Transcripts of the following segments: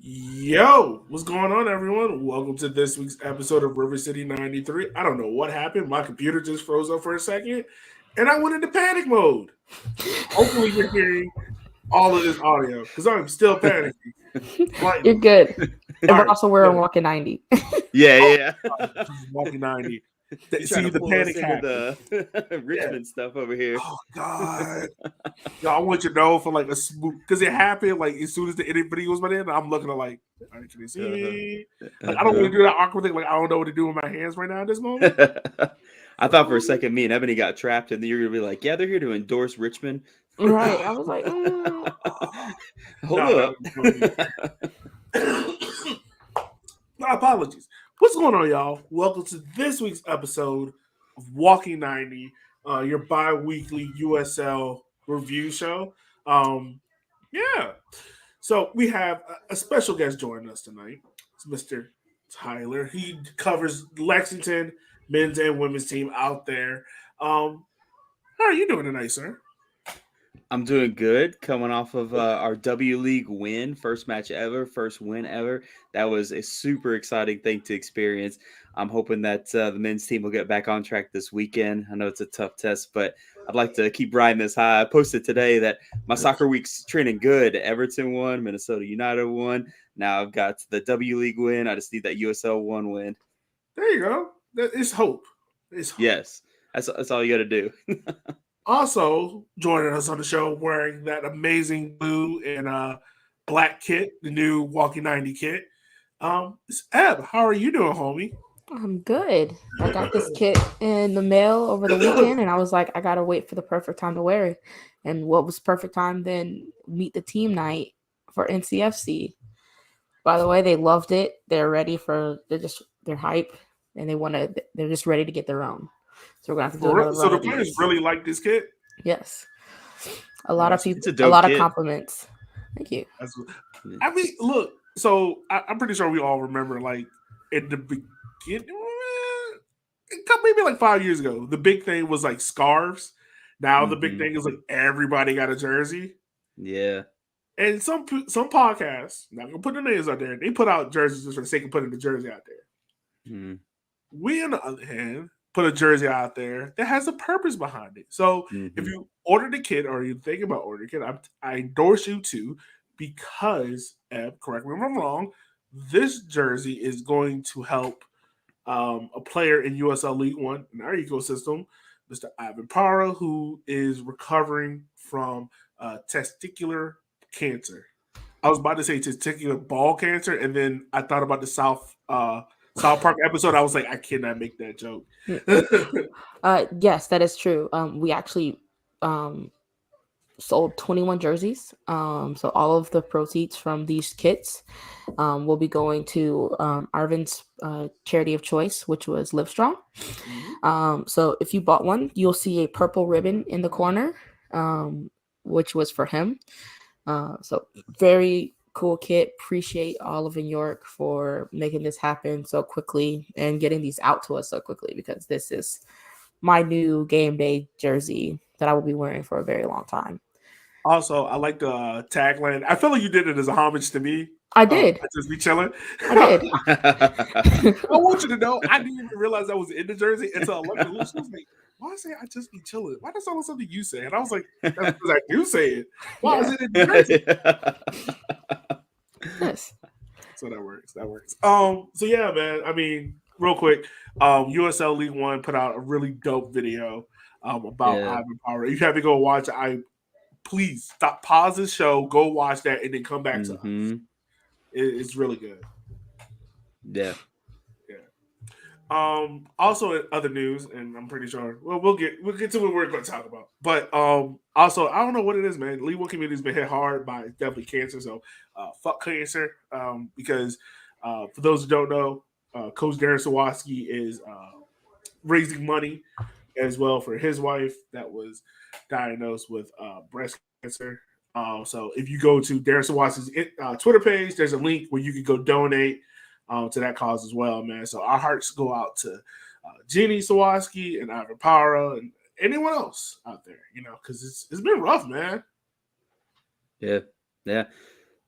Yo, what's going on, everyone? Welcome to this week's episode of River City 93. I don't know what happened. My computer just froze up for a second, and I went into panic mode. Hopefully, you're hearing all of this audio because I'm still panicking. You're Slightly. good. And All we're right. also wearing walking 90. Yeah, Oh, yeah. walking 90. You trying See, to the pull us panic into happened. the Yeah. Richmond stuff over here. Oh, God. Yo, I want you to know for like a smooth, because it happened like as soon as the edit video was by then. I'm looking at like, all right, can you see? Like, I don't want to do that awkward thing. Like, I don't know what to do with my hands right now at this moment. I thought for a second me and Ebony got trapped, and then you're gonna be like, "Yeah, they're here to endorse Richmond." Right. I was like, Hold No, up. my apologies. What's going on, y'all? Welcome to this week's episode of Walking 90, your bi-weekly USL review show. Yeah. So we have a special guest joining us tonight. It's Mr. Tyler. He covers Lexington men's and women's team out there. How are you doing tonight, sir? I'm doing good. Coming off of our W League win, first match ever, first win ever. That was a super exciting thing to experience. I'm hoping that the men's team will get back on track this weekend. I know it's a tough test, but I'd like to keep riding this high. I posted today that my soccer week's trending good. Everton won, Minnesota United won. Now I've got the W League win. I just need that USL 1 win. There you go. It's hope. It's hope. Yes, that's all you got to do. Also joining us on the show wearing that amazing blue and black kit, the new Walking 90 kit. It's Eb. How are you doing, homie? I'm good. I got this kit in the mail over the weekend, and I was like, I gotta wait for the perfect time to wear it. And what was perfect time then? Meet the team night for NCFC. By the way, they loved it. They're ready for. They're hype, and they're just ready to get their own. So we're gonna have to do another So run the of players these. really like this kit? Yes, a lot of Awesome. people. It's a A dope lot of kit. compliments. Thank you. I mean, look, so I'm pretty sure we all remember, like, in the beginning, maybe like 5 years ago, the big thing was like scarves. Now the big Mhm. thing is like everybody got a jersey. Yeah. And some podcasts, not gonna put the names out there, they put out jerseys just for the sake of putting the jersey out there. Mhm. We, on the other hand, put a jersey out there that has a purpose behind it. So if Mhm. you order the kit or you think about ordering a kit, I endorse you to, because, Eb, correct me if I'm wrong, this jersey is going to help a player in USL League One in our ecosystem, Mr. Ivan Para, who is recovering from testicular cancer. I was about to say testicular ball cancer, and then I thought about the South Park episode. I was like, I cannot make that joke. Yes, that is true. We actually sold 21 jerseys. So all of the proceeds from these kits will be going to Arvin's charity of choice, which was Livestrong. So if you bought one, you'll see a purple ribbon in the corner, which was for him. So very cool kit. Appreciate all of New York for making this happen so quickly and getting these out to us so quickly, because this is my new game day jersey that I will be wearing for a very long time. Also, I like the tagline. I feel like you did it as a homage to me. I did. I just be chilling. I did. I want you to know, I didn't even realize I was in the jersey until I looked at Lucy. I was like, why I say I just be chilling? Why does that sound like something you say? And I was like, that's because I do say it. Why is it in the jersey? Yes. So that works. That works. So yeah, man. I mean, real quick, USL League One put out a really dope video about Yeah. Ivan Power. You have to go watch it. Please stop, pause this show, go watch that, and then come back to us. Mhm. It's really good. Yeah. Also in other news, and I'm pretty sure we'll get to what we're going to talk about. But also I don't know what it is, man. League One community's been hit hard by definitely cancer. So fuck cancer. Because for those who don't know, Coach Darren Sawatsky is raising money as well for his wife that was diagnosed with breast cancer. So if you go to Darren Sawatsky's Twitter page, there's a link where you can go donate to that cause as well, man. So our hearts go out to Jenny Sawatsky and Ivan Para and anyone else out there, because it's been rough, man. Yeah.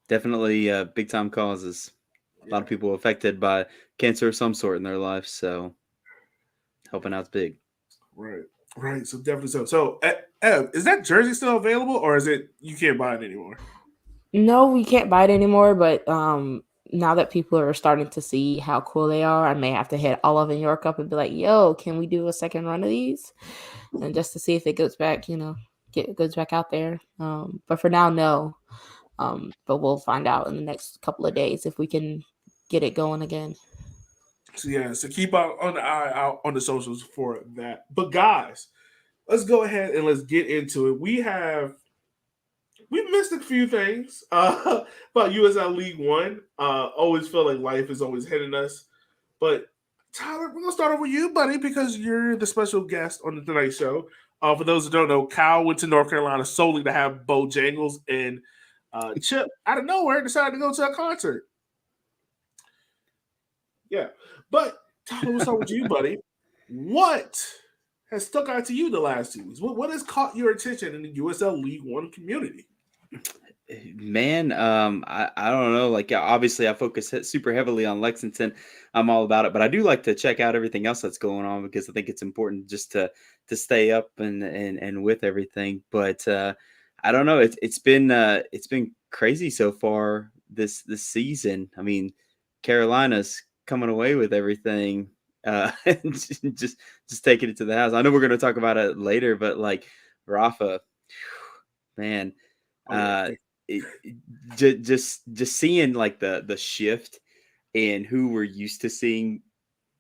Definitely big time causes. A lot of people affected by cancer of some sort in their life, so helping out's big. Right. Right. So definitely so. So, Ev, is that jersey still available, or is it you can't buy it anymore? No, we can't buy it anymore, but now that people are starting to see how cool they are, I may have to hit all of New York up and be like, yo, can we do a second run of these? And just to see if it goes back, goes back out there. But for now, no. But we'll find out in the next couple of days if we can get it going again. So yeah, so keep out on the eye out on the socials for that. But guys, let's go ahead and let's get into it. We missed a few things about USL League One. Always feel like life is always hitting us. But Tyler, we're gonna start over with you, buddy, because you're the special guest on the Tonight Show. For those who don't know, Kyle went to North Carolina solely to have Bojangles, and Chip out of nowhere decided to go to a concert. Yeah, but Tyler, we'll start with you, buddy. What has stuck out to you the last 2 weeks? What has caught your attention in the USL League One community? Man, I don't know. Like, obviously, I focus super heavily on Lexington. I'm all about it, but I do like to check out everything else that's going on because I think it's important just to stay up and with everything. But I don't know. It's been crazy so far this season. I mean, Carolina's coming away with everything. And just taking it to the house. I know we're going to talk about it later, but like Rafa, man. Uh, just seeing like the shift in who we're used to seeing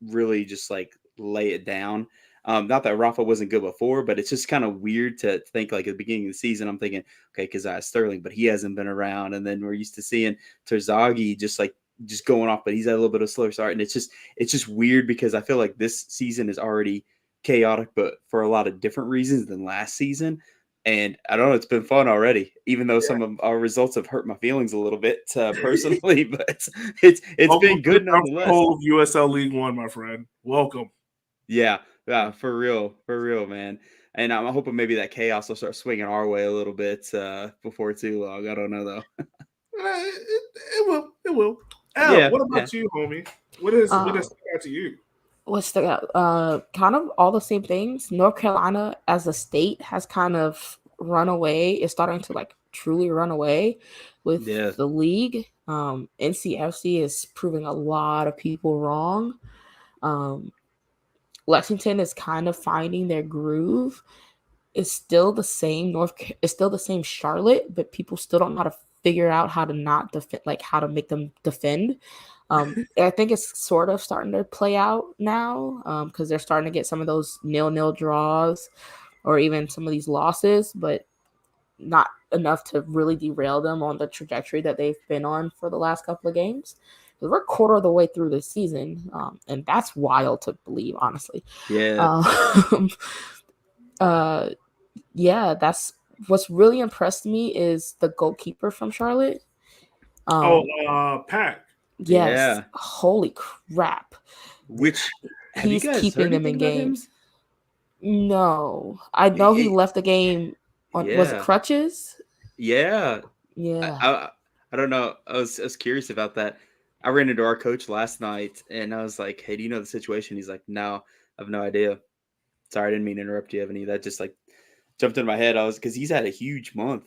really just like lay it down. Not that Rafa wasn't good before, but it's just kind of weird to think like at the beginning of the season, I'm thinking, okay, Keziah Sterling, but he hasn't been around. And then we're used to seeing Terzaghi just going off, but he's had a little bit of a slower start. And it's just weird because I feel like this season is already chaotic, but for a lot of different reasons than last season. And I don't know, it's been fun already, even though some of our results have hurt my feelings a little bit personally, but it's Welcome been to the good South nonetheless. Pole of USL League One, my friend. Welcome. Yeah, for real, man. And I'm hoping maybe that chaos will start swinging our way a little bit before too long. I don't know though. It will. It will. Al, Yeah, what yeah, about you, homie? What has Um, stuck out to you? what's the kind of all the same things. North Carolina as a state has kind of run away. It's starting to like truly run away yeah, with the league. NCFC is proving a lot of people wrong. Um, Lexington is kind of finding their groove. It's still the same it's still the same Charlotte, but people still don't know how to figure out how to not defend, like how to make them defend. I think it's sort of starting to play out now because they're starting to get some of those 0-0 draws or even some of these losses, but not enough to really derail them on the trajectory that they've been on for the last couple of games. We're a quarter of the way through the season, and that's wild to believe, honestly. yeah. Um, uh, yeah, that's what's really impressed me is the goalkeeper from Charlotte. Oh, Um, Pack. yes, Yeah. holy crap. Which have you He's guys heard keeping them anything in about him? games. No, I know he Eh, left the game on was it yeah, crutches? yeah. I, Yeah. I I don't know. I was curious about that. I ran into our coach last night, and I was like, "Hey, do you know the situation?" He's like, "No, I have no idea." Sorry, I didn't mean to interrupt you, Ebony. That just like jumped in my head. I was because he's had a huge month.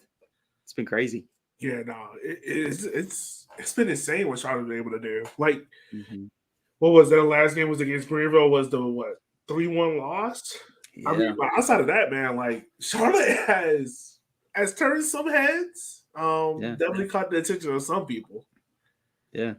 It's been crazy. Yeah, no, it's been insane what Charlotte's been able to do. Like, Hmm. what was that last game was against Greenville? Was the what 3-1 loss? I mean, Yeah, like, outside of that, man, like Charlotte has turned some heads. yeah, Definitely caught the attention of some people. yeah.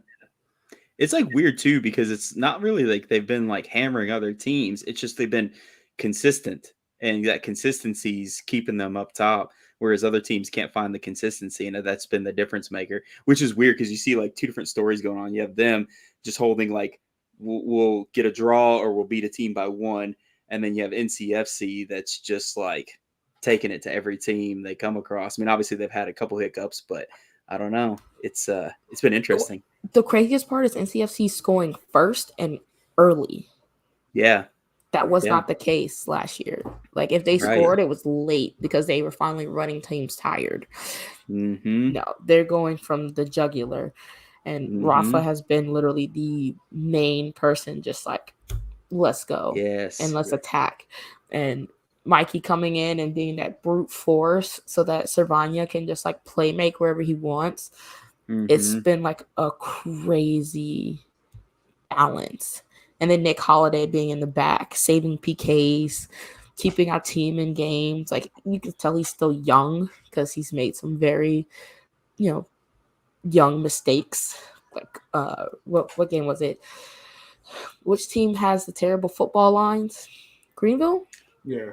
It's like weird too because it's not really like they've been like hammering other teams. It's just they've been consistent, and that consistency's keeping them up top. Whereas other teams can't find the consistency, and that's been the difference maker. Which is weird because you see like two different stories going on. You have them just holding like we'll get a draw or we'll beat a team by one, and then you have NCFC that's just like taking it to every team they come across. I mean, obviously they've had a couple hiccups, but I don't know. It's been interesting. The craziest part is NCFC scoring first and early. Yeah. That was Yeah. not the case last year. Like if they Right. scored, it was late because they were finally running teams tired. Mm-hmm. No, they're going from the jugular. And Rafa has been literally the main person, just like, let's go Yes. and let's attack. And Mikey coming in and being that brute force so that Servania can just like play make wherever he wants. It's been like a crazy balance. And then Nick Holiday being in the back, saving PKs, keeping our team in games. Like you can tell he's still young because he's made some very, young mistakes. Like what game was it? Which team has the terrible football lines? Greenville? Yeah.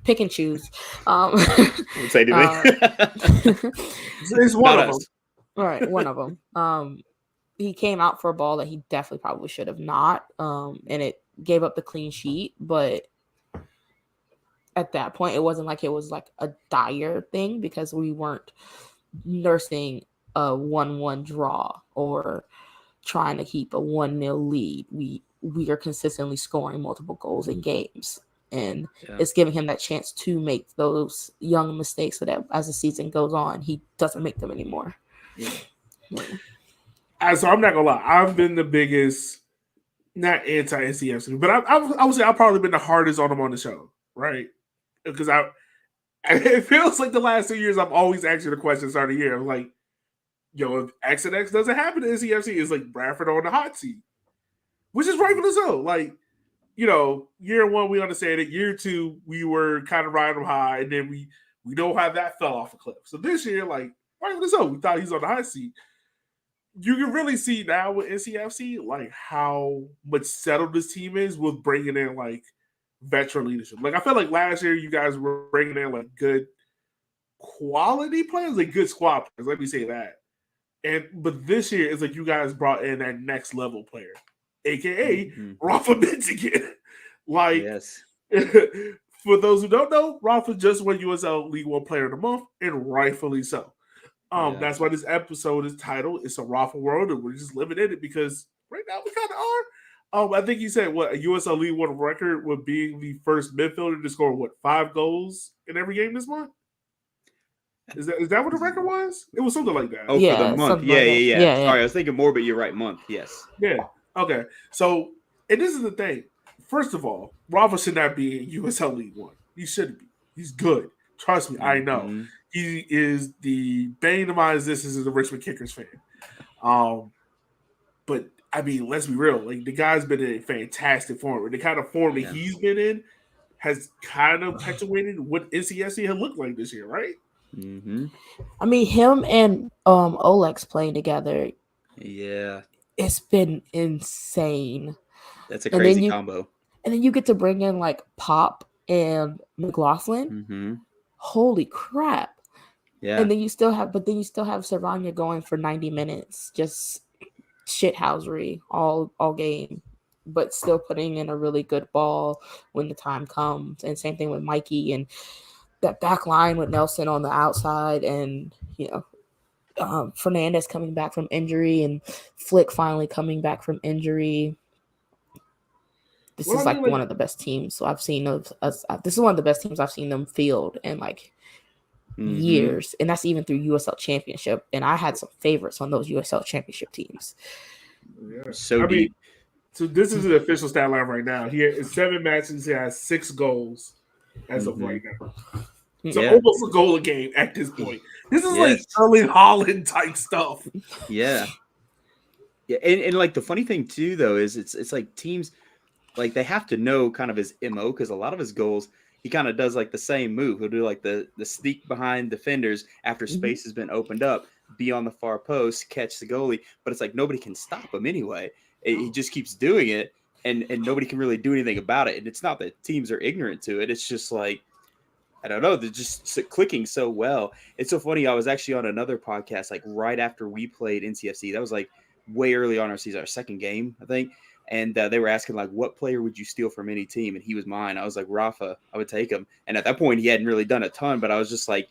Pick and choose. Wouldn't say anything. It's one of them. All right, one of them. He came out for a ball that he definitely probably should have not. And it gave up the clean sheet, but at that point it wasn't like it was like a dire thing because we weren't nursing a 1-1 draw or trying to keep a 1-0 lead. We are consistently scoring multiple goals in games, and it's giving him that chance to make those young mistakes so that as the season goes on, he doesn't make them anymore. Yeah. So I'm not gonna lie, I've been the biggest, not anti-NCFC, but I would say I've probably been the hardest on him on the show, right? Because it feels like the last 2 years I'm always asking the question start of the year. I'm like, yo, if X and X doesn't happen to NCFC, it's like Bradford on the hot seat, which is rightfully so. Like, year one we understand it. Year two we were kind of riding them high, and then we don't have that fell off a cliff. So this year, like, rightfully so, we thought he's on the hot seat. You can really see now with NCFC like how much settled this team is with bringing in like veteran leadership. Like I felt like last year you guys were bringing in like good quality players, like good squad players. Let me say that. But this year it's like you guys brought in that next level player, aka Rafa Benzigan. Like, yes. For those who don't know, Rafa just won USL League One Player of the Month, and rightfully so. That's why this episode is titled "It's a Rafa World," and we're just living in it because right now we kind of are. I think he said what a USL League One record would being the first midfielder to score 5 goals in every game this month. Is that what the record was? It was something like that. Oh, for the month. Yeah. Sorry, I was thinking more, but you're right. Month, yes. Yeah. Okay. So, and this is the thing. First of all, Rafa should not be in USL League One. He shouldn't be. He's good. Trust me, I know. He is the bane of my existence as a Richmond Kickers fan. But I mean, let's be real. Like the guy's been in a fantastic form. The kind of form that he's been in has kind of perpetuated what NCSC had looked like this year, right? I mean, him and Olex playing together. Yeah, it's been insane. That's a crazy combo. And then you get to bring in like Pop and McLaughlin. Holy crap! Yeah. And then you still have Servania going for 90 minutes, just shithousery all game, but still putting in a really good ball when the time comes. And same thing with Mikey and that back line with Nelson on the outside, and Fernandez coming back from injury and Flick finally coming back from injury. This is like one of the best teams. So I've seen those. This is one of the best teams I've seen them field in like years, and that's even through USL Championship. And I had some favorites on those USL Championship teams. Yeah. So deep. So this is an official stat line right now. He in 7 matches, he has 6 goals as of right now. So almost a goal a game at this point. This is like Erling Haaland type stuff. Yeah. Yeah, and like the funny thing too, though, is it's like teams. Like they have to know kind of his MO because a lot of his goals, he kind of does like the same move. He'll do like the sneak behind defenders after space has been opened up, be on the far post, catch the goalie. But it's like nobody can stop him anyway. He just keeps doing it, and nobody can really do anything about it. And it's not that teams are ignorant to it. It's just like, I don't know, they're just clicking so well. It's so funny. I was actually on another podcast like right after we played NCFC. That was like way early on our season, our second game, I think. And they were asking, like, what player would you steal from any team? And he was mine. I was like, Rafa, I would take him. And at that point, he hadn't really done a ton, but I was just like,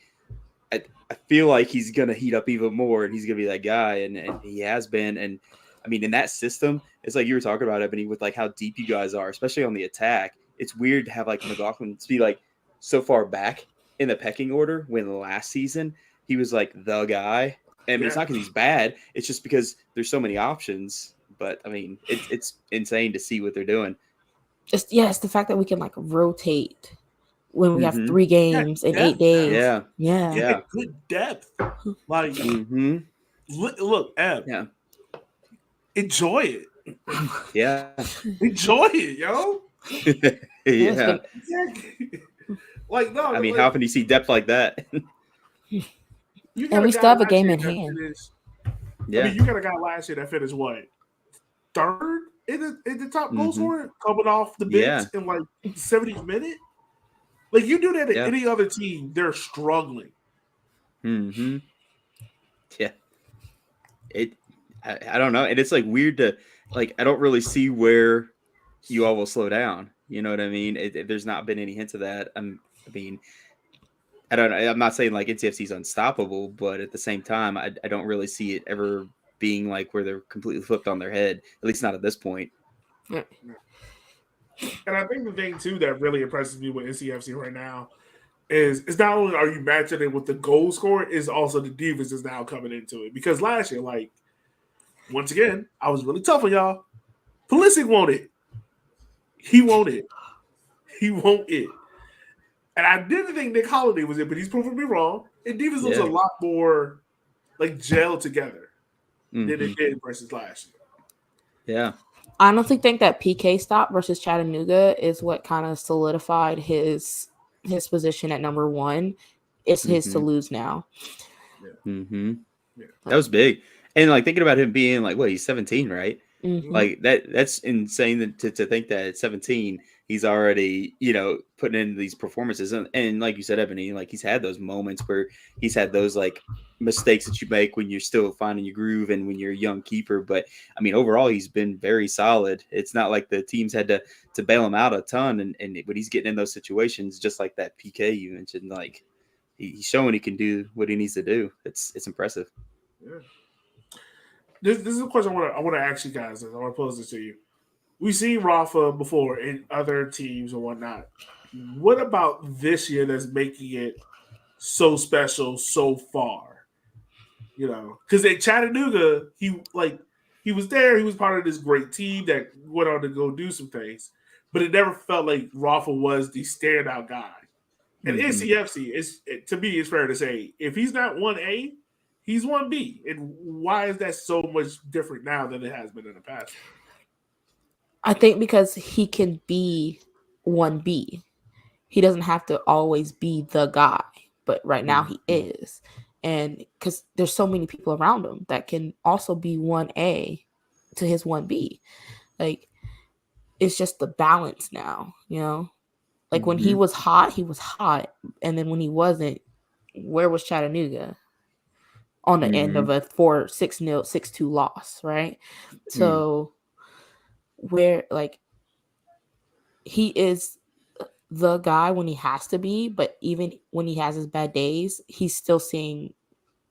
I feel like he's going to heat up even more, and he's going to be that guy. And he has been. And, I mean, in that system, it's like you were talking about, Ebony, with, like, how deep you guys are, especially on the attack. it's weird to have like McLaughlin to be like so far back in the pecking order when last season he was like the guy. I mean, it's Yeah. not because he's bad. It's just because there's so many options. But I mean, it's insane to see what they're doing. It's the fact that we can like rotate when we have Mhm. 3 games in 8 depth now. days. Yeah. Yeah. You Yeah. get good depth. Like, Mm-hmm. look, Eb, Yeah. enjoy it. Yeah. Enjoy it, yo. It's Yeah. been- Exactly. Like, no, I mean, like, how often do you see depth like that? you got and a we guy still have a last game year in that hand. finished. Yeah. I mean, you got a guy last year that finished what, third in the top goal Mhm. scorer, coming off the Yeah. bench in like the 70th minute. Like, you do that at Yeah. any other team, they're struggling. Mm-hmm. Yeah. I don't know. And it's like weird to like I don't really see where you all will slow down. You know what I mean? There's not been any hints of that. I mean, I don't know. I'm not saying like NCFC is unstoppable, but at the same time, I don't really see it ever being like where they're completely flipped on their head. At least not at this point. And I think the thing too that really impresses me with NCFC right now is it's not only are you matching it with the goal scorer, is also the defense is now coming into it. Because last year, like, once again, I was really tough on y'all. Pulisic won't it. He won't it. He won't it. And I didn't think Nick Holiday was it, but he's proven me wrong. And defense looks a Yeah. lot more like gelled together than Mhm. it did versus last year. Yeah. I honestly think that PK stop versus Chattanooga is what kind of solidified his position at number 1. It's his to Mhm. lose now. Mm-hmm. Yeah. That was big. And like thinking about him being like, what, he's 17, right? Mhm. Like that's insane to think that at 17 he's already, putting in these performances. And like you said, Ebony, like he's had those moments where he's had those like mistakes that you make when you're still finding your groove and when you're a young keeper. But I mean, overall, he's been very solid. It's not like the teams had to bail him out a ton. And when he's getting in those situations, just like that PK you mentioned, like he's showing he can do what he needs to do. It's impressive. Yeah. This is a question I want to ask you guys. I want to pose this to you. We've seen Rafa before in other teams and whatnot. What about this year that's making it so special so far? Because at Chattanooga, he was there. He was part of this great team that went on to go do some things, but it never felt like Rafa was the standout guy. And Mhm. NCFC, to me, it's fair to say if he's not 1A, he's 1B. And why is that so much different now than it has been in the past? I think because he can be 1B. He doesn't have to always be the guy, but right now he is. And because there's so many people around him that can also be 1A to his 1B. Like, it's just the balance now, Like when he was hot, and then when he wasn't, where was Chattanooga? On the end of a 6-0, 6-2 loss, right? So where like he is the guy when he has to be, but even when he has his bad days, he's still seeing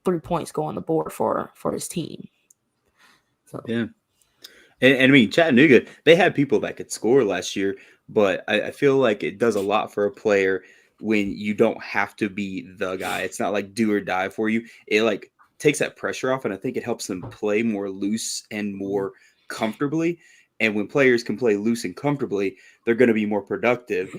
3 points go on the board for his team. So Yeah. And I mean, Chattanooga, they had people that could score last year, but I feel like it does a lot for a player when you don't have to be the guy. It's not like do or die for you. It like takes that pressure off, and I think it helps them play more loose and more comfortably. And when players can play loose and comfortably, they're going to be more productive,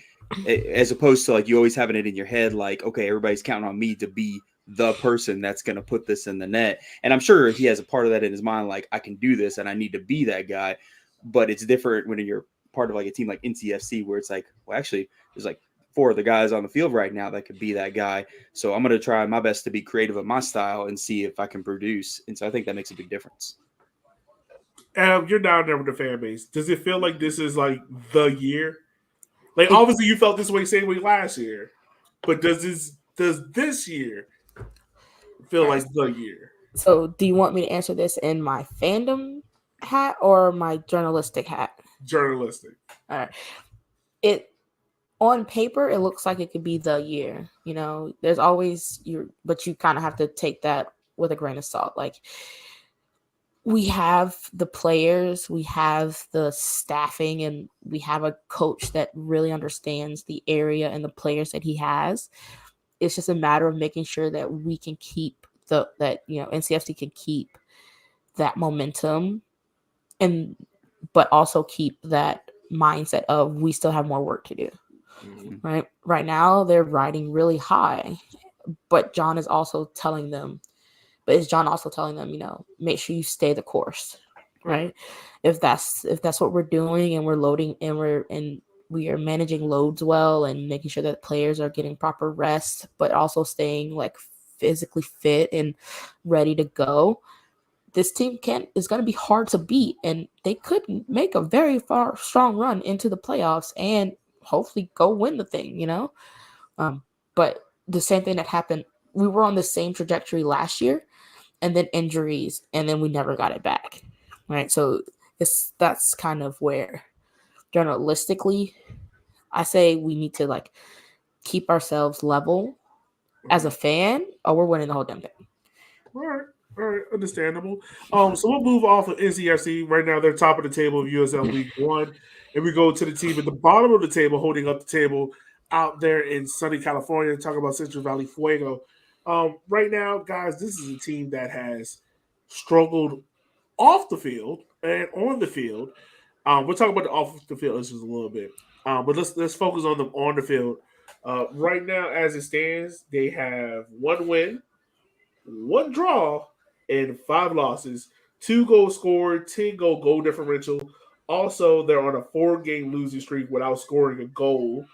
as opposed to like you always having it in your head, like, okay, everybody's counting on me to be the person that's going to put this in the net. And I'm sure he has a part of that in his mind, like I can do this and I need to be that guy. But it's different when you're part of like a team like NCFC where it's like, well, actually, there's like 4 of the guys on the field right now that could be that guy. So I'm going to try my best to be creative in my style and see if I can produce. And so I think that makes a big difference. You're down there with the fan base. Does it feel like this is like the year? Like obviously you felt this way same way last year, but does this year feel like the year? So do you want me to answer this in my fandom hat or my journalistic hat? Journalistic. All right. It on paper it looks like it could be the year. There's always but you kind of have to take that with a grain of salt. Like we have the players, we have the staffing, and we have a coach that really understands the area and the players that he has. It's just a matter of making sure that we can keep NCFC can keep that momentum, and but also keep that mindset of we still have more work to do. Right now they're riding really high, but John is also telling them make sure you stay the course, right? If that's what we're doing, and we're loading, and we are managing loads well, and making sure that players are getting proper rest, but also staying like physically fit and ready to go, this team is going to be hard to beat, and they could make a very strong run into the playoffs and hopefully go win the thing, but the same thing that happened, we were on the same trajectory last year, and then injuries, and then we never got it back, right? So that's kind of where, journalistically, I say we need to like keep ourselves level as a fan, or we're winning the whole damn thing. All right, understandable. So we'll move off of NCFC. Right now, they're top of the table of USL League One, and we go to the team at the bottom of the table, holding up the table out there in sunny California. Talking about Central Valley Fuego. Right now, guys, this is a team that has struggled off the field and on the field. We'll talk about the off the field issues a little bit, but let's focus on them on the field. Right now, as it stands, they have 1 win, 1 draw, and 5 losses. 2 goals scored, 10 goal differential. Also, they're on a 4 game losing streak without scoring a goal.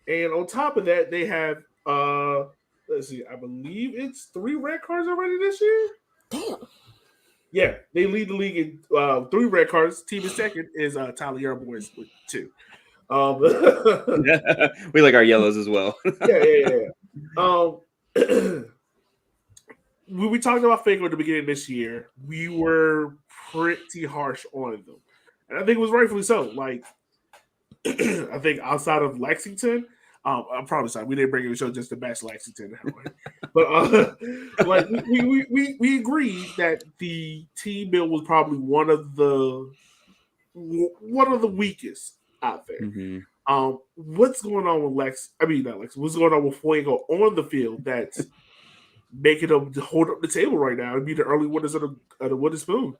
And on top of that, they have let's see, I believe it's 3 red cards already this year. Damn. Yeah, they lead the league in 3 red cards. Team in second is Tyler Boys with 2. We like our yellows as well. Yeah. When we talked about Fago at the beginning of this year, we were pretty harsh on them, and I think it was rightfully so. Like, I think outside of Lexington, I'm probably sorry we didn't bring in the show just to bash Lexington, but like we agreed that the team build was probably one of the weakest out there. Mm-hmm. What's going on with Lex? I mean, not Lex. What's going on with Fuego on the field that's making them hold up the table right now and be the early winners of the wooden spoon?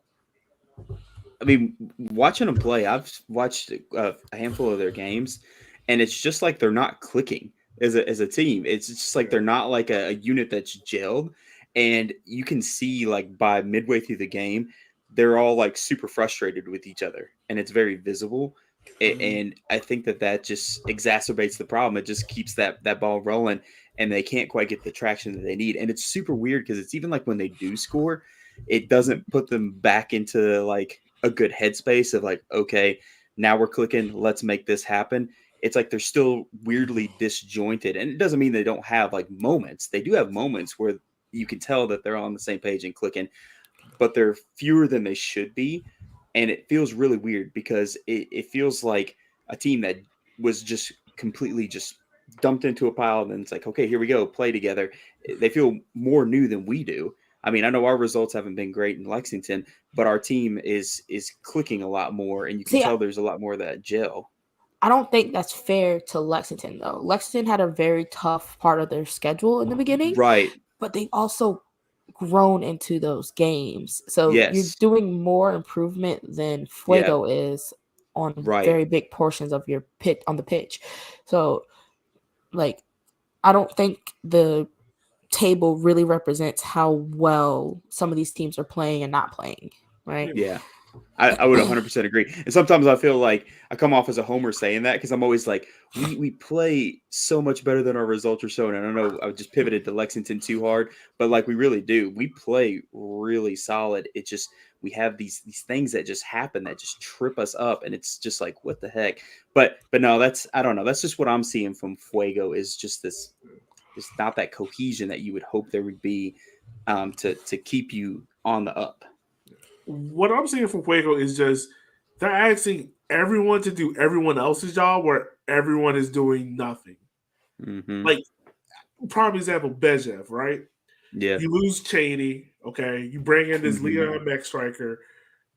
I mean, watching them play, I've watched a handful of their games, and it's just like they're not clicking as a team. It's just like they're not like a unit that's gelled, and you can see like by midway through the game, they're all like super frustrated with each other, and it's very visible. And I think that just exacerbates the problem. It just keeps that ball rolling, and they can't quite get the traction that they need. And it's super weird because it's even like when they do score, it doesn't put them back into like a good headspace of like, okay, now we're clicking, let's make this happen. It's like they're still weirdly disjointed. And it doesn't mean they don't have like moments. They do have moments where you can tell that they're on the same page and clicking, but they're fewer than they should be. And it feels really weird because it feels like a team that was just completely just dumped into a pile. And then it's like, okay, here we go, play together. They feel more new than we do. I mean, I know our results haven't been great in Lexington, but our team is clicking a lot more, and you can tell there's a lot more of that gel. I don't think that's fair to Lexington, though. Lexington had a very tough part of their schedule in the beginning. Right. But they've also grown into those games. So Yes. you're doing more improvement than Fuego is on very big portions of your pitch on the pitch. So, like, I don't think the table really represents how well some of these teams are playing and not playing, right? Yeah. I would 100% agree. And sometimes I feel like I come off as a homer saying that because I'm always like, we play so much better than our results are showing. And I know I just pivoted to Lexington too hard, but like we really do. We play really solid. It just we have these things that just happen that just trip us up, and it's just like what the heck. But no, I don't know. That's just what I'm seeing from Fuego is just this. It's not that cohesion that you would hope there would be to keep you on the up. What I'm seeing from Fuego is just they're asking everyone to do everyone else's job where everyone is doing nothing. Mm-hmm. Like, prime example, Bejev, right? Yeah. You lose Cheney, okay. You bring in this Leon Max striker.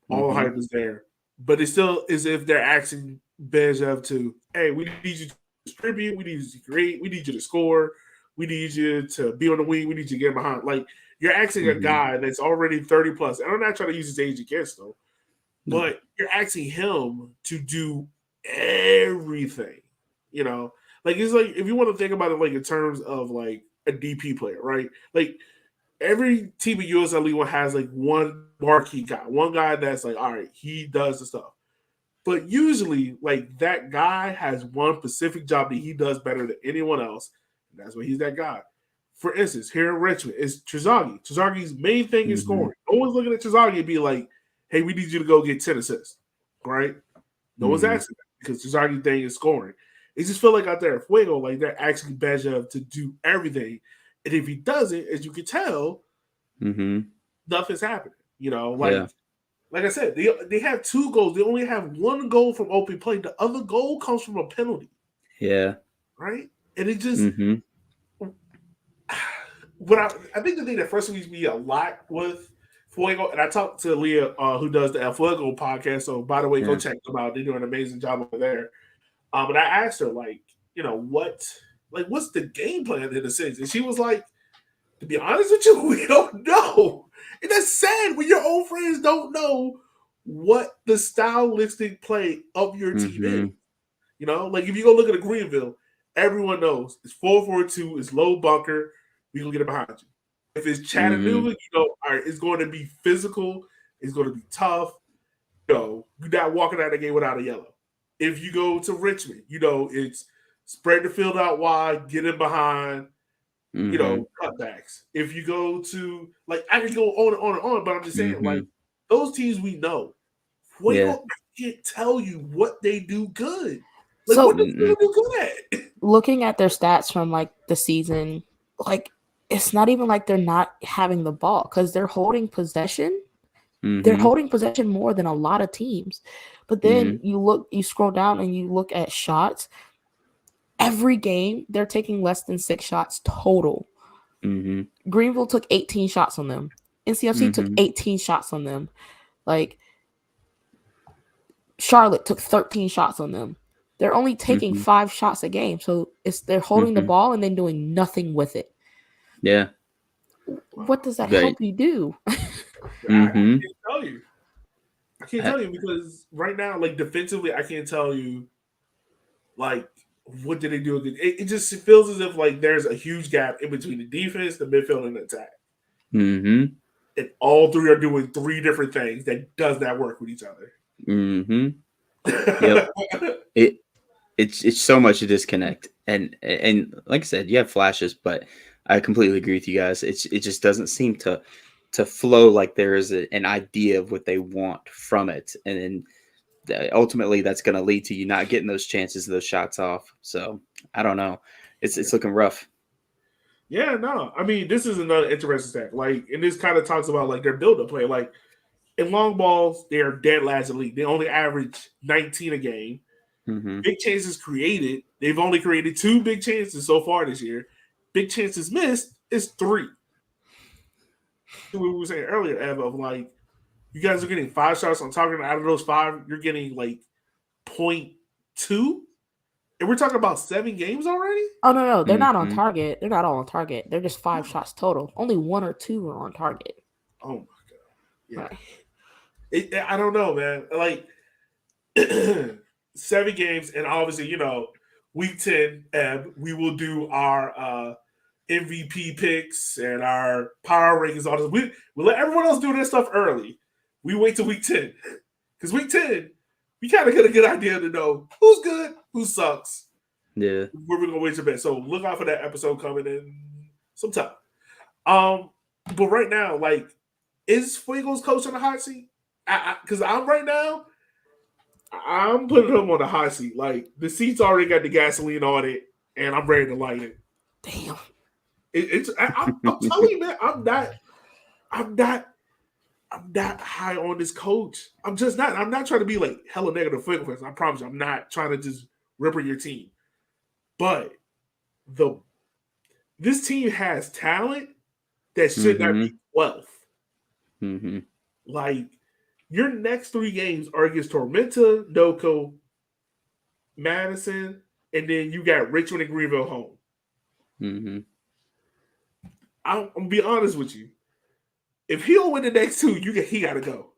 All hype is there, but it still is if they're asking Bezev to, hey, we need you to distribute, we need you to create, we need you to score, we need you to be on the wing, we need you to get behind. Like you're asking a guy that's already 30 plus, and I'm not trying to use his age against him, but you're asking him to do everything. You know, like it's like if you want to think about it, like in terms of like a DP player, right? Like every team in USL League One has like one marquee guy, one guy that's like, all right, he does the stuff. But usually, like that guy has one specific job that he does better than anyone else. And that's why he's that guy. For instance, here in Richmond, it's Trezagi. Trezagi's main thing is scoring. No one's looking at Trezagi and be like, hey, we need you to go get 10 assists. Right? No one's asking that because Trezagi's thing is scoring. It just feel like out there at Fuego, like they're asking Bezev to do everything. And if he doesn't, as you can tell, nothing's happening. You know, like I said, they have 2 goals. They only have 1 goal from open play. The other goal comes from a penalty. Yeah. Right? And it just what I think the thing that frustrates me a lot with Fuego, and I talked to Leah, who does the El Fuego podcast. So by the way, go check them out. They do an amazing job over there. But I asked her, like, you know, what's the game plan in a sense? And she was like, to be honest with you, we don't know. And that's sad when your old friends don't know what the stylistic play of your team is. You know, like if you go look at a Greenville, everyone knows it's 4-4-2, it's low bunker, we gonna get it behind you. If it's Chattanooga, you know, all right, it's going to be physical, it's going to be tough. You know, you're not walking out of the game without a yellow. If you go to Richmond, you know, it's spread the field out wide, get in behind, you know, cutbacks. If you go to, like, I can go on and on and on, but I'm just saying, like, those teams we know. Fuego, I can't tell you what they do good. Like, So, what do they do good at? Looking at their stats from, like, the season, like, it's not even like they're not having the ball because they're holding possession. They're holding possession more than a lot of teams. But then you scroll down and you look at shots. Every game, they're taking less than 6 shots total. Greenville took 18 shots on them. NCFC took 18 shots on them. Like, Charlotte took 13 shots on them. They're only taking 5 shots a game. So they're holding the ball and then doing nothing with it. Yeah. What does that help you do? I can't tell you. I can't tell you because right now, like defensively, I can't tell you, like, what did they do? It just feels as if like there's a huge gap in between the defense, the midfield, and the attack. And all 3 are doing 3 different things that does not work with each other. Yep. It's so much a disconnect, and like I said, you have flashes, but I completely agree with you guys. It just doesn't seem to flow like there is an idea of what they want from it, and then ultimately that's going to lead to you not getting those chances, those shots off. So I don't know. It's looking rough. Yeah, no. I mean, this is another interesting stat. Like, and this kind of talks about like their build-up play. Like in long balls, they are dead last in the league. They only average 19 a game. Big chances created. They've only created 2 big chances so far this year. Big chances missed is 3. What we were saying earlier, Ev, of like you guys are getting 5 shots on target. Out of those 5, you're getting like 0.2. And we're talking about 7 games already? Oh, no. They're not on target. They're not all on target. They're just 5 shots total. Only 1 or 2 are on target. Oh, my God. Yeah. I don't know, man. Like, 7 games, and obviously, you know, week 10, we will do our MVP picks and our power rankings. All this. We let everyone else do their stuff early. We wait till week 10. Because week 10, we kind of get a good idea to know who's good, who sucks. Yeah. Where we're going to wait your bet. So look out for that episode coming in sometime. But right now, like, is Fuego's coach on the hot seat? Because I'm right now, I'm putting him on the hot seat. Like, the seat's already got the gasoline on it, and I'm ready to light it. Damn. I'm telling you, man, I'm not high on this coach. I'm just not. I'm not trying to be like hella negative Fuego fans. I promise you, I'm not trying to just rip your team. But this team has talent that should not be Mm-hmm. 12th. Mm-hmm. Like, your next 3 games are against Tormenta, Noco, Madison, and then you got Richmond and Greenville home. Mm-hmm. I'm gonna be honest with you. If he don't win the next 2, he got to go.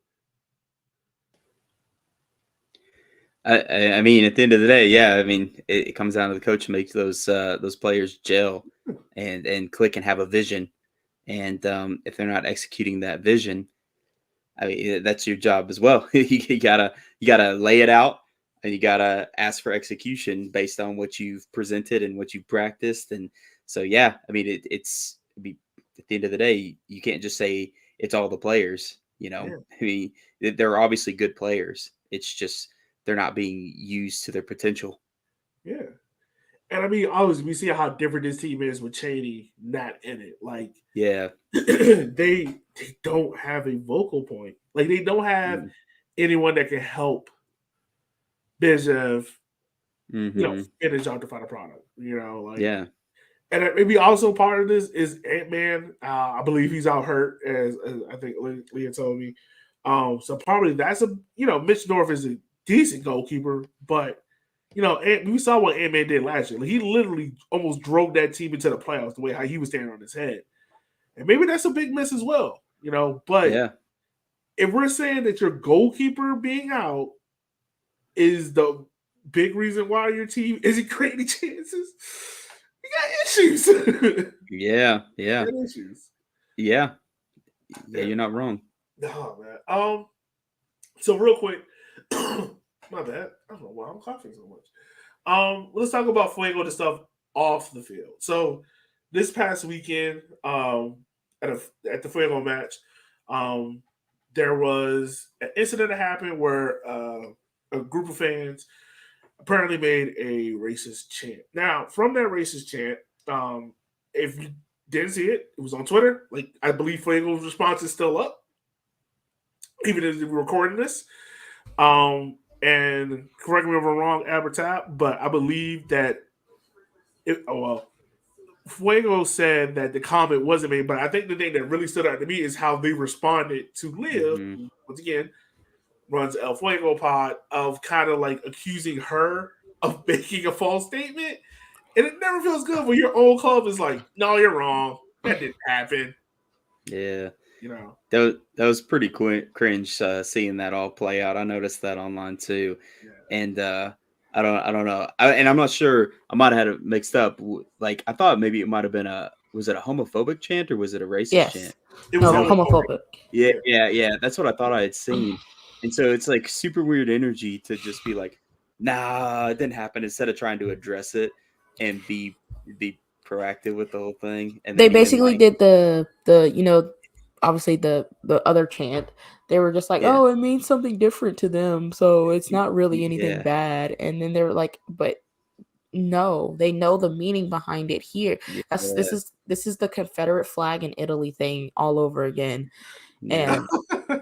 I mean, at the end of the day, yeah. I mean, it comes down to the coach to make those players gel and click and have a vision. And if they're not executing that vision, I mean, that's your job as well. You gotta lay it out, and you gotta ask for execution based on what you've presented and what you've practiced. And so, yeah, I mean, at the end of the day, you can't just say it's all the players. Yeah, I mean, they're obviously good players. It's just they're not being used to their potential. yeah. And I mean, obviously, we see how different this team is with Cheney not in it. Like, Yeah. they don't have a vocal point. Like, they don't have Mm. anyone that can help Bischoff, Mm-hmm. finish out the final product. Like, Yeah. and maybe also part of this is Ant-Man. I believe he's out hurt, as I think Leah told me. So probably that's Mitch North is a decent goalkeeper, but we saw what Ant-Man did last year. Like, he literally almost drove that team into the playoffs the way how he was standing on his head. And maybe that's a big miss as well, But Yeah. if we're saying that your goalkeeper being out is the big reason why your team isn't creating chances, you got issues. You Yeah. Yeah. got issues. Yeah. Yeah. Yeah. You're not wrong. No, man. So real quick, my bad. I don't know why I'm coughing so much. Let's talk about Fuego, the stuff off the field. So this past weekend, at the Fuego match, there was an incident that happened where a group of fans apparently made a racist chant. Now, from that racist chant, if you didn't see it, it was on Twitter. Like, I believe Fuego's response is still up, even as we're recording this. And correct me if I'm wrong, Abertab, but I believe that Fuego said that the comment wasn't made, but I think the thing that really stood out to me is how they responded to Liv, Mm-hmm. who, once again, runs El Fuego Pod, of kind of like accusing her of making a false statement. And it never feels good when your own club is like, no, you're wrong. That didn't happen. Yeah. You know. That was pretty cringe seeing that all play out. I noticed that online too, Yeah. and I don't know, and I'm not sure. I might have had it mixed up. Like I thought maybe it might have been was it a homophobic chant or was it a racist Yes. chant? It was No, homophobic. homophobic. Yeah. That's what I thought I had seen, and so it's like super weird energy to just be like, nah, it didn't happen. Instead of trying to address it and be proactive with the whole thing, and They then even basically like did the obviously the other chant. They were just like, yeah. oh, it means something different to them, so it's not really anything Yeah. bad. And then they were like, but no, they know the meaning behind it here. Yeah. This is the Confederate flag in Italy thing all over again. Yeah. And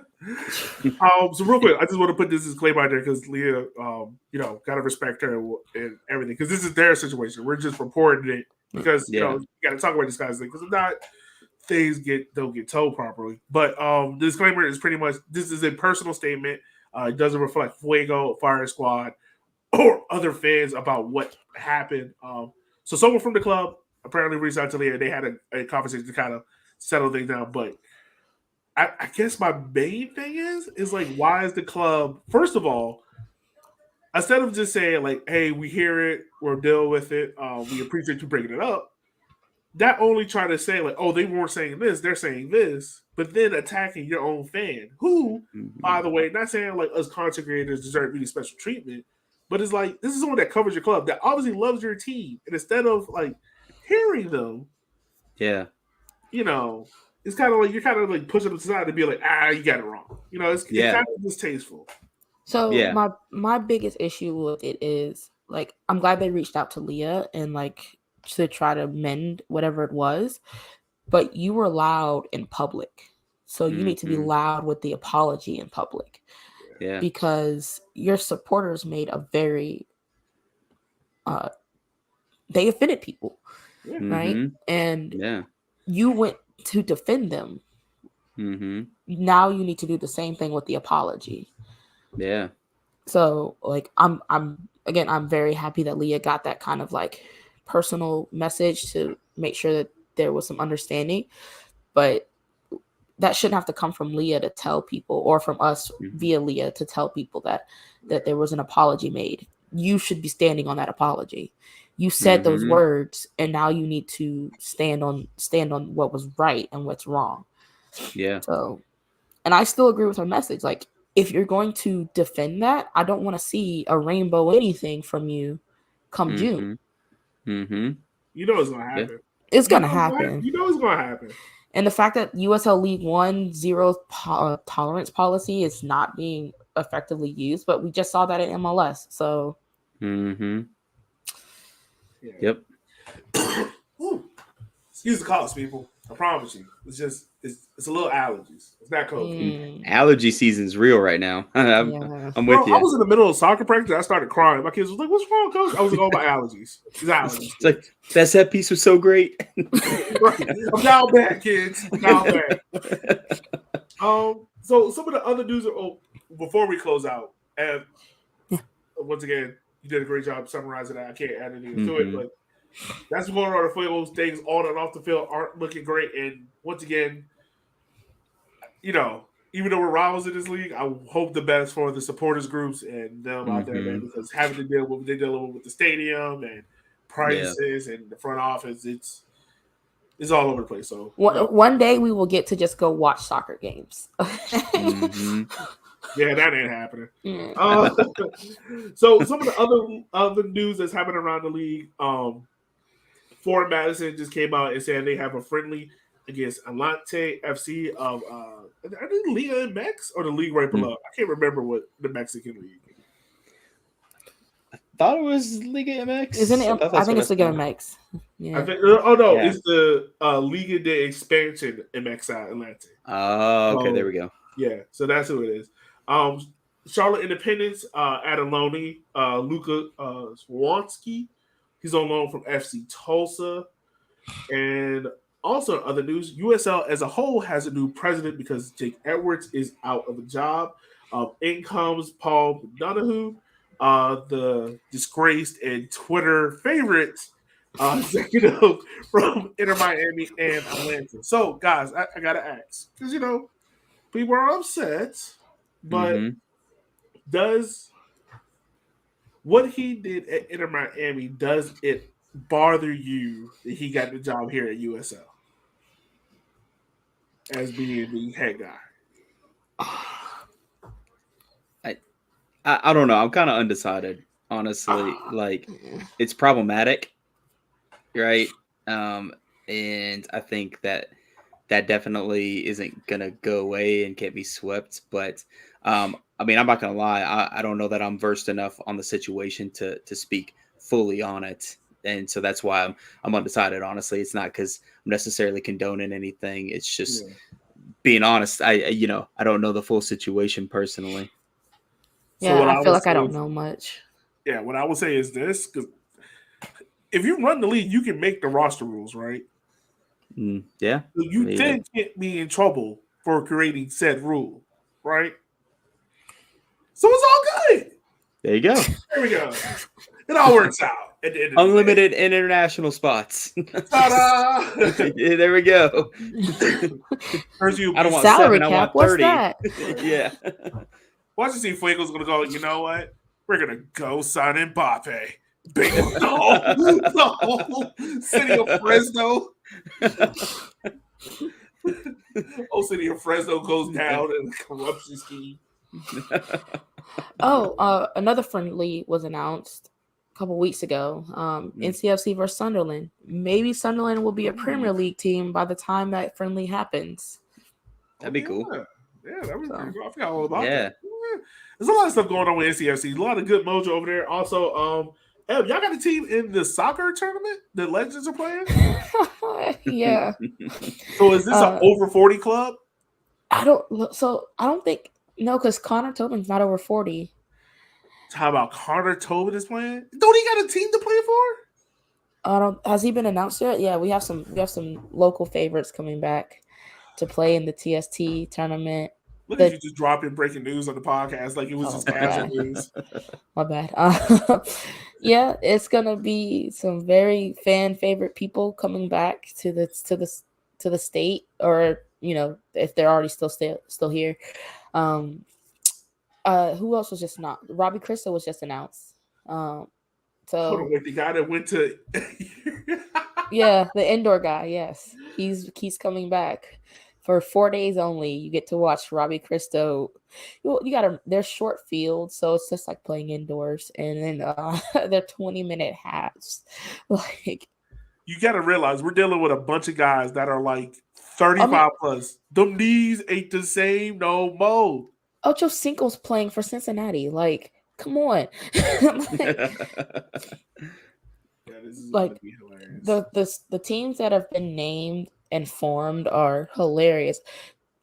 So real quick, I just want to put this disclaimer out there because Leah, gotta respect her and everything because this is their situation. We're just reporting it because Yeah. you got to talk about these guys because if not, things don't get told properly. But the disclaimer is pretty much this is a personal statement. It doesn't reflect Fuego, Fire Squad, or other fans about what happened. So someone from the club apparently reached out to Leah. They had a conversation to kind of settle things down, but. I guess my main thing is like, why is the club, first of all, instead of just saying like, hey, we hear it, we'll deal with it, we appreciate you bringing it up, that only trying to say like, oh, they weren't saying this, they're saying this, but then attacking your own fan, who, by the way, not saying like us content creators deserve really special treatment, but it's like, this is someone that covers your club, that obviously loves your team, and instead of like hearing them, Yeah. it's kind of like you're kind of like pushing them aside to be like, you got it wrong. It's kind of distasteful. so Yeah. my biggest issue with it is like I'm glad they reached out to Leah and like to try to mend whatever it was, but you were loud in public. So you need to be loud with the apology in public. Yeah. Because your supporters made a very they offended people, right? And Yeah. you went to defend them. Mm-hmm. Now you need to do the same thing with the apology. Yeah. So like I'm very happy that Leah got that kind of like personal message to make sure that there was some understanding, but that shouldn't have to come from Leah to tell people, or from us via Leah to tell people that there was an apology made. You should be standing on that apology. You said those words, and now you need to stand on what was right and what's wrong. Yeah. So, and I still agree with her message. Like, if you're going to defend that, I don't want to see a rainbow anything from you come June. Mm-hmm. You know it's gonna happen. Yeah. It's gonna happen. You know it's gonna happen. And the fact that USL League One zero tolerance policy is not being effectively used, but we just saw that in MLS. So, Mm-hmm. Yeah. Yep. Excuse the cough, people. I promise you. It's just it's a little allergies. It's not COVID. Allergy season's real right now. I'm with you. I was in the middle of soccer practice. I started crying. My kids was like, "What's wrong, coach?" I was like, "Oh, my allergies. It's allergies." It's like that set piece was so great. Right. I'm down bad, kids. I'm down bad. So some of the other news. Before we close out, and once again, you did a great job summarizing that. I can't add anything to it, but that's going on. The Fuegos things on and off the field aren't looking great. And once again, you know, even though we're rivals in this league, I hope the best for the supporters groups and them out there, man, because having to deal with what they're dealing with the stadium and prices and the front office, it's all over the place. So one day we will get to just go watch soccer games. Yeah, that ain't happening. So some of the other news that's happening around the league, Fort Madison just came out and said they have a friendly against Atlante FC of I think Liga MX or the league right below. I can't remember what the Mexican league. I thought it was Liga MX. Isn't it? I think it's Liga MX. Yeah. It's the Liga de Expansion MX Atlante. Oh, okay, there we go. Yeah, so that's who it is. Charlotte Independence, Adelone, Luka Swansky. He's on loan from FC Tulsa. And also other news, USL as a whole has a new president because Jake Edwards is out of a job. In comes Paul Donahue, the disgraced and Twitter favorite executive from Inter Miami and Atlanta. So, guys, I got to ask, because, people are upset, but does what he did at Inter Miami, does it bother you that he got the job here at USL as being the head guy? I don't know. I'm kind of undecided, honestly. Like, it's problematic, right? And I think that definitely isn't gonna go away and can't be swept. But I mean, I'm not gonna lie. I don't know that I'm versed enough on the situation to speak fully on it, and so that's why I'm undecided. Honestly, it's not because I'm necessarily condoning anything. It's just being honest. I don't know the full situation personally. Yeah, so I feel like I don't know much. Yeah, what I would say is this, because if you run the league, you can make the roster rules, right? Yeah. So you then can't be in trouble for creating said rule, right? So it's all good. There you go. There we go. It all works out at the end of unlimited international spots. Ta-da! Yeah, there we go. First you I don't want salary 7, I cap. want 30. What's that? Yeah. Watch and see if Fuego's going to go, you know what? We're going to go sign Mbappe. Big the whole city of Fresno. Whole city of Fresno goes down in a corruption scheme. Another friendly was announced a couple weeks ago. NCFC versus Sunderland. Maybe Sunderland will be a Premier League team by the time that friendly happens. That'd be cool. Yeah, that was pretty cool. I forgot all about that. Yeah. There's a lot of stuff going on with NCFC. A lot of good mojo over there. Also, y'all got a team in the soccer tournament that Legends are playing? Yeah. So is this an over 40 club? I don't think, no, because Connor Tobin's not over 40. How about Connor Tobin is playing? Don't he got a team to play Has he been announced yet? Yeah, we have some local favorites coming back to play in the TST tournament. Look at you just dropping breaking news on the podcast like it was just my casual bad. news. My bad. Yeah, it's gonna be some very fan favorite people coming back to the state, or if they're already still here. Who else was just not? Robbie Crystal was just announced. Hold So on, wait, the guy that went to yeah, the indoor guy. Yes, he's coming back for 4 days only. You get to watch Robbie Cristo. You got to. They're short fields, so it's just like playing indoors, and then they're 20-minute halves. Like, you got to realize we're dealing with a bunch of guys that are like 35 plus. Them knees ain't the same no more. Ocho Cinco's playing for Cincinnati. Like, come on. Yeah, this is Like, gonna be hilarious. the teams that have been named and formed are hilarious.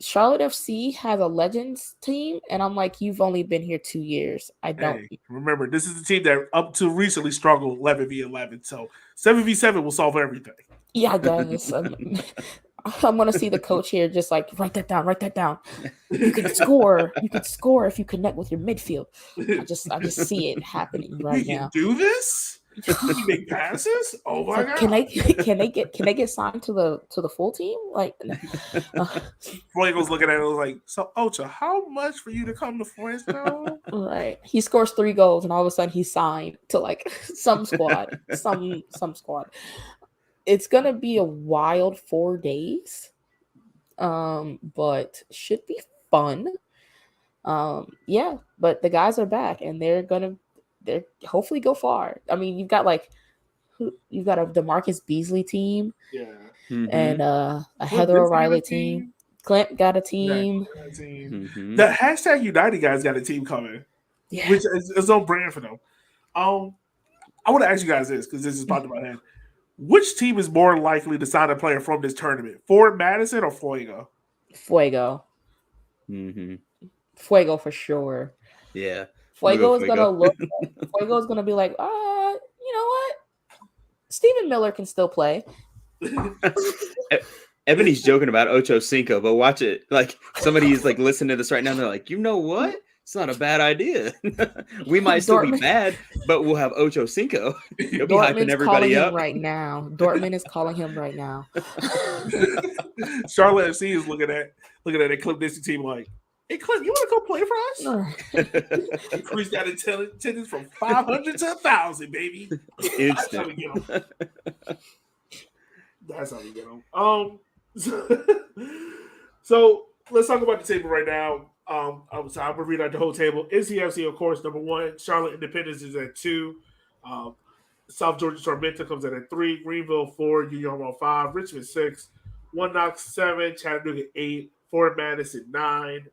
Charlotte FC has a Legends team, and I'm like, you've only been here 2 years. I don't. Hey, remember, this is the team that up to recently struggled 11v11. So 7v7 will solve everything. Yeah, guys. I'm gonna see the coach here just like write that down. You can score. You can score if you connect with your midfield. I just see it happening right You now. can do this? You can make passes? Oh my god! Can they get signed to the full team? Like, Fuego's looking at it like, so Ocha, how much for you to come to Fresno? right. He scores 3 goals, and all of a sudden he's signed to like some squad, some squad. It's gonna be a wild 4 days, but should be fun. Yeah, but the guys are back, and they're hopefully go far. I mean, you've got you've got a DeMarcus Beasley team, Yeah, and a Heather O'Reilly team. Clint got a team. Mm-hmm. The hashtag United guys got a team coming, which is on brand for them. I want to ask you guys this because this is popped in my head. Which team is more likely to sign a player from this tournament? Fort Madison or Fuego? Fuego. Mm-hmm. Fuego for sure. Yeah. Fuego is gonna look. Fuego is gonna be like, you know what? Stephen Miller can still play. Ebony's joking about Ocho Cinco, but watch it. Like, somebody's like listening to this right now, and they're like, you know what? It's not a bad idea. We might still be bad, but we'll have Ocho Cinco. He'll be hyping everybody up right now. Dortmund is calling him right now. Charlotte FC is looking at a Clip Dixie team like, hey, Clip, you want to come play for us? Increase that attendance from 500 to 1,000, baby. That's how we get them. That's how we get them. So let's talk about the table right now. I'm gonna read out the whole table. NCFC, of course, number 1. Charlotte Independence is at 2. South Georgia Tormenta comes in at 3. Greenville 4. Union 5. Richmond 6. One Knox 7. Chattanooga 8. Fort Madison 9.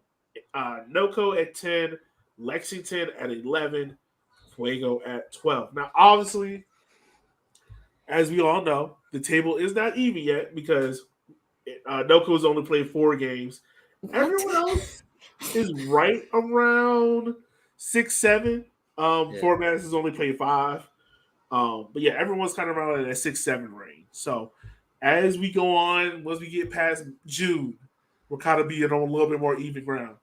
NoCo at 10. Lexington at 11. Fuego at 12. Now, obviously, as we all know, the table is not even yet because NoCo's only played 4 games. Everyone else is right around 6-7. Fort Madison's only played 5. But yeah, everyone's kind of around that 6-7 range. So as we go on, once we get past June, we're kind of being on a little bit more even ground.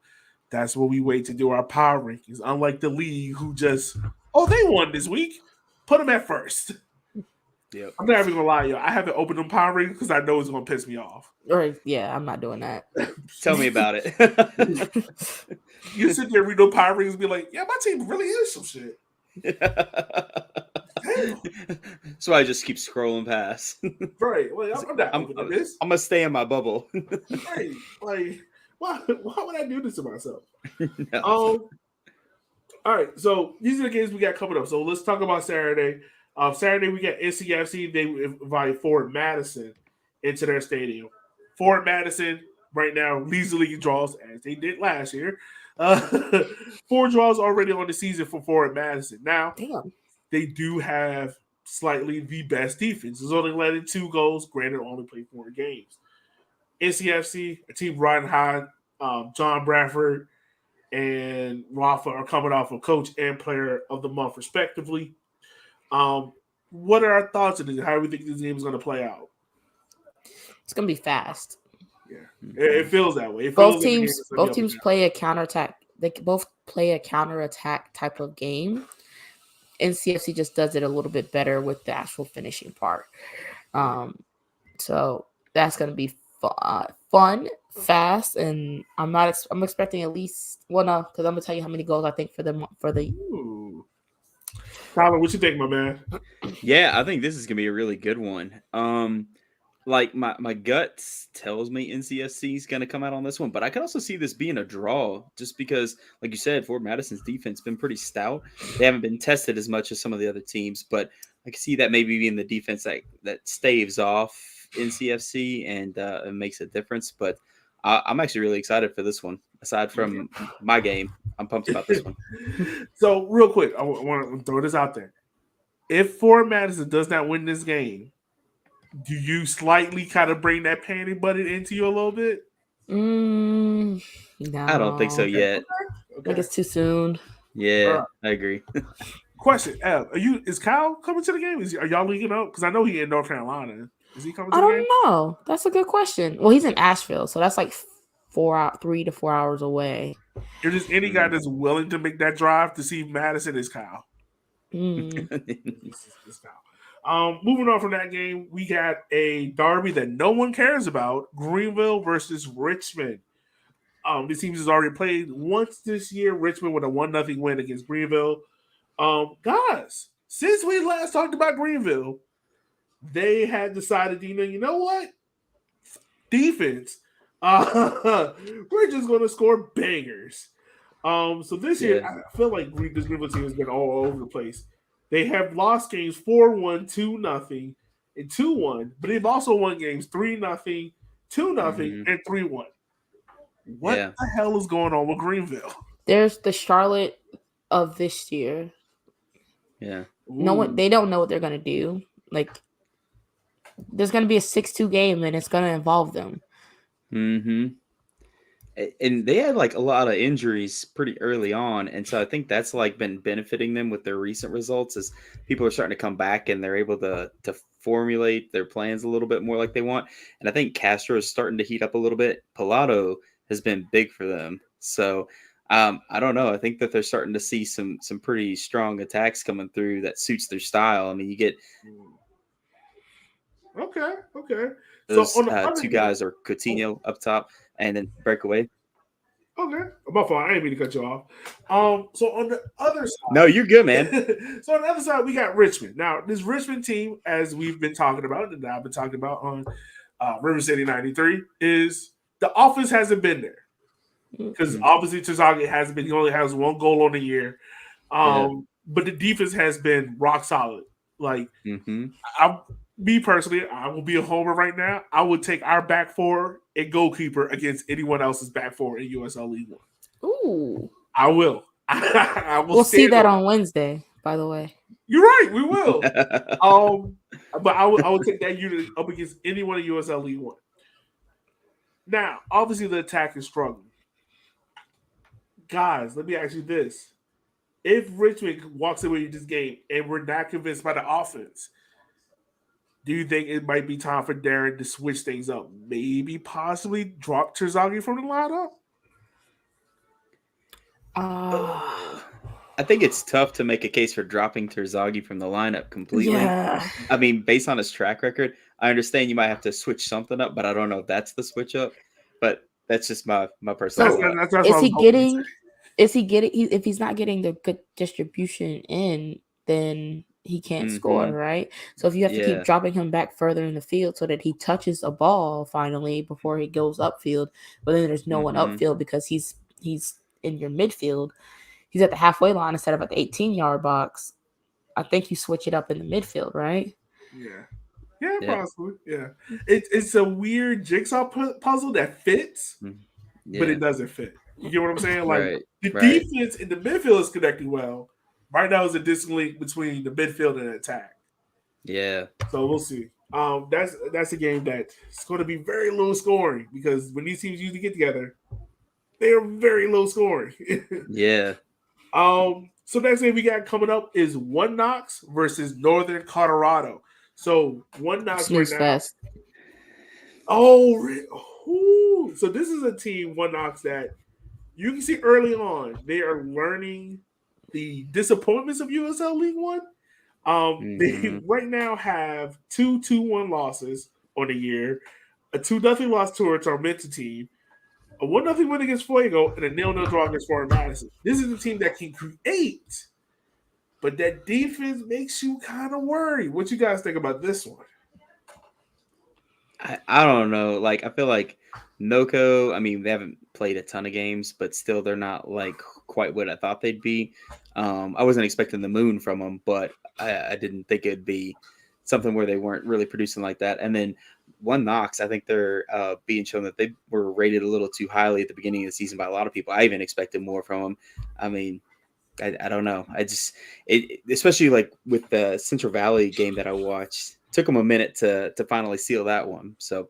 That's what we wait to do our power rankings. Unlike the league, who just they won this week, put them at first. Yep. I'm not even gonna lie, y'all. I haven't opened them power rankings because I know it's gonna piss me off. Or yeah, I'm not doing that. Tell me about it. You sit there, read those power rankings, and be like, "Yeah, my team really is some shit." So I just keep scrolling past. Right. Well, I'm not opening this. I'm gonna stay in my bubble. Right. Like, why would I do this to myself? No. All right. So these are the games we got coming up. So let's talk about Saturday. Saturday we got NCFC. They invite Fort Madison into their stadium. Fort Madison right now leads the league draws as they did last year. 4 draws already on the season for Fort Madison. Now, they do have slightly the best defense. It's only letting 2 goals. Granted, only played 4 games. NCFC, a team riding high. John Bradford and Rafa are coming off of coach and player of the month, respectively. what are our thoughts on this? How do we think this game is going to play out? It's gonna be fast. Yeah, it feels that way. It Both feels like the game is teams, gonna be both up and teams down. play a counterattack. They both play a counterattack type of game. NCFC just does it a little bit better with the actual finishing part. So that's gonna be fun, fast, and I'm expecting at least because I'm gonna tell you how many goals I think for the. Ooh. Tyler, what you think, my man? Yeah, I think this is gonna be a really good one. Like my gut tells me NCSC is gonna come out on this one, but I can also see this being a draw, just because, like you said, Fort Madison's defense been pretty stout. They haven't been tested as much as some of the other teams, but I can see that maybe being the defense that staves off NCFC and makes a difference. But I'm actually really excited for this one. Aside from my game, I'm pumped about this one. So, real quick, I want to throw this out there. If Fort Madison does not win this game, do you slightly kind of bring that panty button into you a little bit? No, I don't think so yet. I think it's too soon. Yeah, I agree. Question: is Kyle coming to the game? Are y'all linking up? Because I know he in North Carolina. Is he coming to I the game? don't know. That's a good question. Well, he's in Asheville, so that's like 3 to 4 hours away. If there's any guy that's willing to make that drive to see Madison, is Kyle. It's Kyle. Moving on from that game, we got a derby that no one cares about: Greenville versus Richmond. These teams has already played once this year. Richmond with a 1-0 win against Greenville. Guys, since we last talked about Greenville, they had decided, you know what? Defense. We're just going to score bangers. So this year, I feel like this Greenville team has been all over the place. They have lost games 4-1, 2-0, and 2-1, but they've also won games 3-0, 2-0, and 3-1. What the hell is going on with Greenville? There's the Charlotte of this year. Yeah. No one, they don't know what they're gonna do. Like, there's gonna be a 6-2 game, and it's gonna involve them. And they had like a lot of injuries pretty early on, and so I think that's like been benefiting them with their recent results as people are starting to come back and they're able to formulate their plans a little bit more like they want. And I think Castro is starting to heat up a little bit. Pilato has been big for them, so I don't know. I think that they're starting to see some pretty strong attacks coming through that suits their style. I mean, you get okay. Those so on the two guys are Coutinho up top and then breakaway. Okay, my fault. I didn't mean to cut you off. So on the other side, no, you're good, man. So on the other side, we got Richmond. Now, this Richmond team, as we've been talking about, and I've been talking about on River City 93, is the offense hasn't been there because obviously Terzaghi hasn't been. He only has 1 goal on the year, but the defense has been rock solid. Like, me personally, I will be a homer right now. I would take our back four and goalkeeper against anyone else's back four in USL League One. Ooh, I will. I will. We'll see that on Wednesday. By the way, you're right. We will. But I would take that unit up against anyone in USL League One. Now, obviously, the attack is struggling. Guys, let me ask you this: if Richmond walks away with this game and we're not convinced by the offense, do you think it might be time for Darren to switch things up? Maybe possibly drop Terzaghi from the lineup? I think it's tough to make a case for dropping Terzaghi from the lineup completely. Yeah. I mean, based on his track record, I understand you might have to switch something up, but I don't know if that's the switch up. But that's just my personal thought. Is he getting if he's not getting the good distribution in, then he can't score, right? So if you have to keep dropping him back further in the field so that he touches a ball finally before he goes upfield, but then there's no one upfield because he's in your midfield. He's at the halfway line instead of at the 18-yard box. I think you switch it up in the midfield, right? Yeah, possibly. Yeah, it's a weird jigsaw puzzle that fits, but it doesn't fit. You get what I'm saying? Like the defense in the midfield is connecting well. Right now is a disconnect between the midfield and the attack. Yeah. So we'll see. That's a game that's going to be very low scoring because when these teams usually get together, they are very low scoring. Yeah. So next thing we got coming up is One Knox versus Northern Colorado. So One Knox right Snooze now. fest. So this is a team, One Knox, that you can see early on they are learning the disappointments of USL League One. They right now have 2-2-1 losses on the year, a 2-0 loss to a Tormenta team, a 1-0 win against Fuego, and a 0-0 draw against Florida Madison. This is a team that can create, but that defense makes you kind of worried. What you guys think about this one? I don't know. Like, I feel like Noko, I mean, they haven't played a ton of games, but still they're not like quite what I thought they'd be. I wasn't expecting the moon from them, but I didn't think it'd be something where they weren't really producing like that. And then One Knox, I think they're being shown that they were rated a little too highly at the beginning of the season by a lot of people. I even expected more from them. I mean, I don't know. Especially like with the Central Valley game that I watched, took them a minute to finally seal that one. So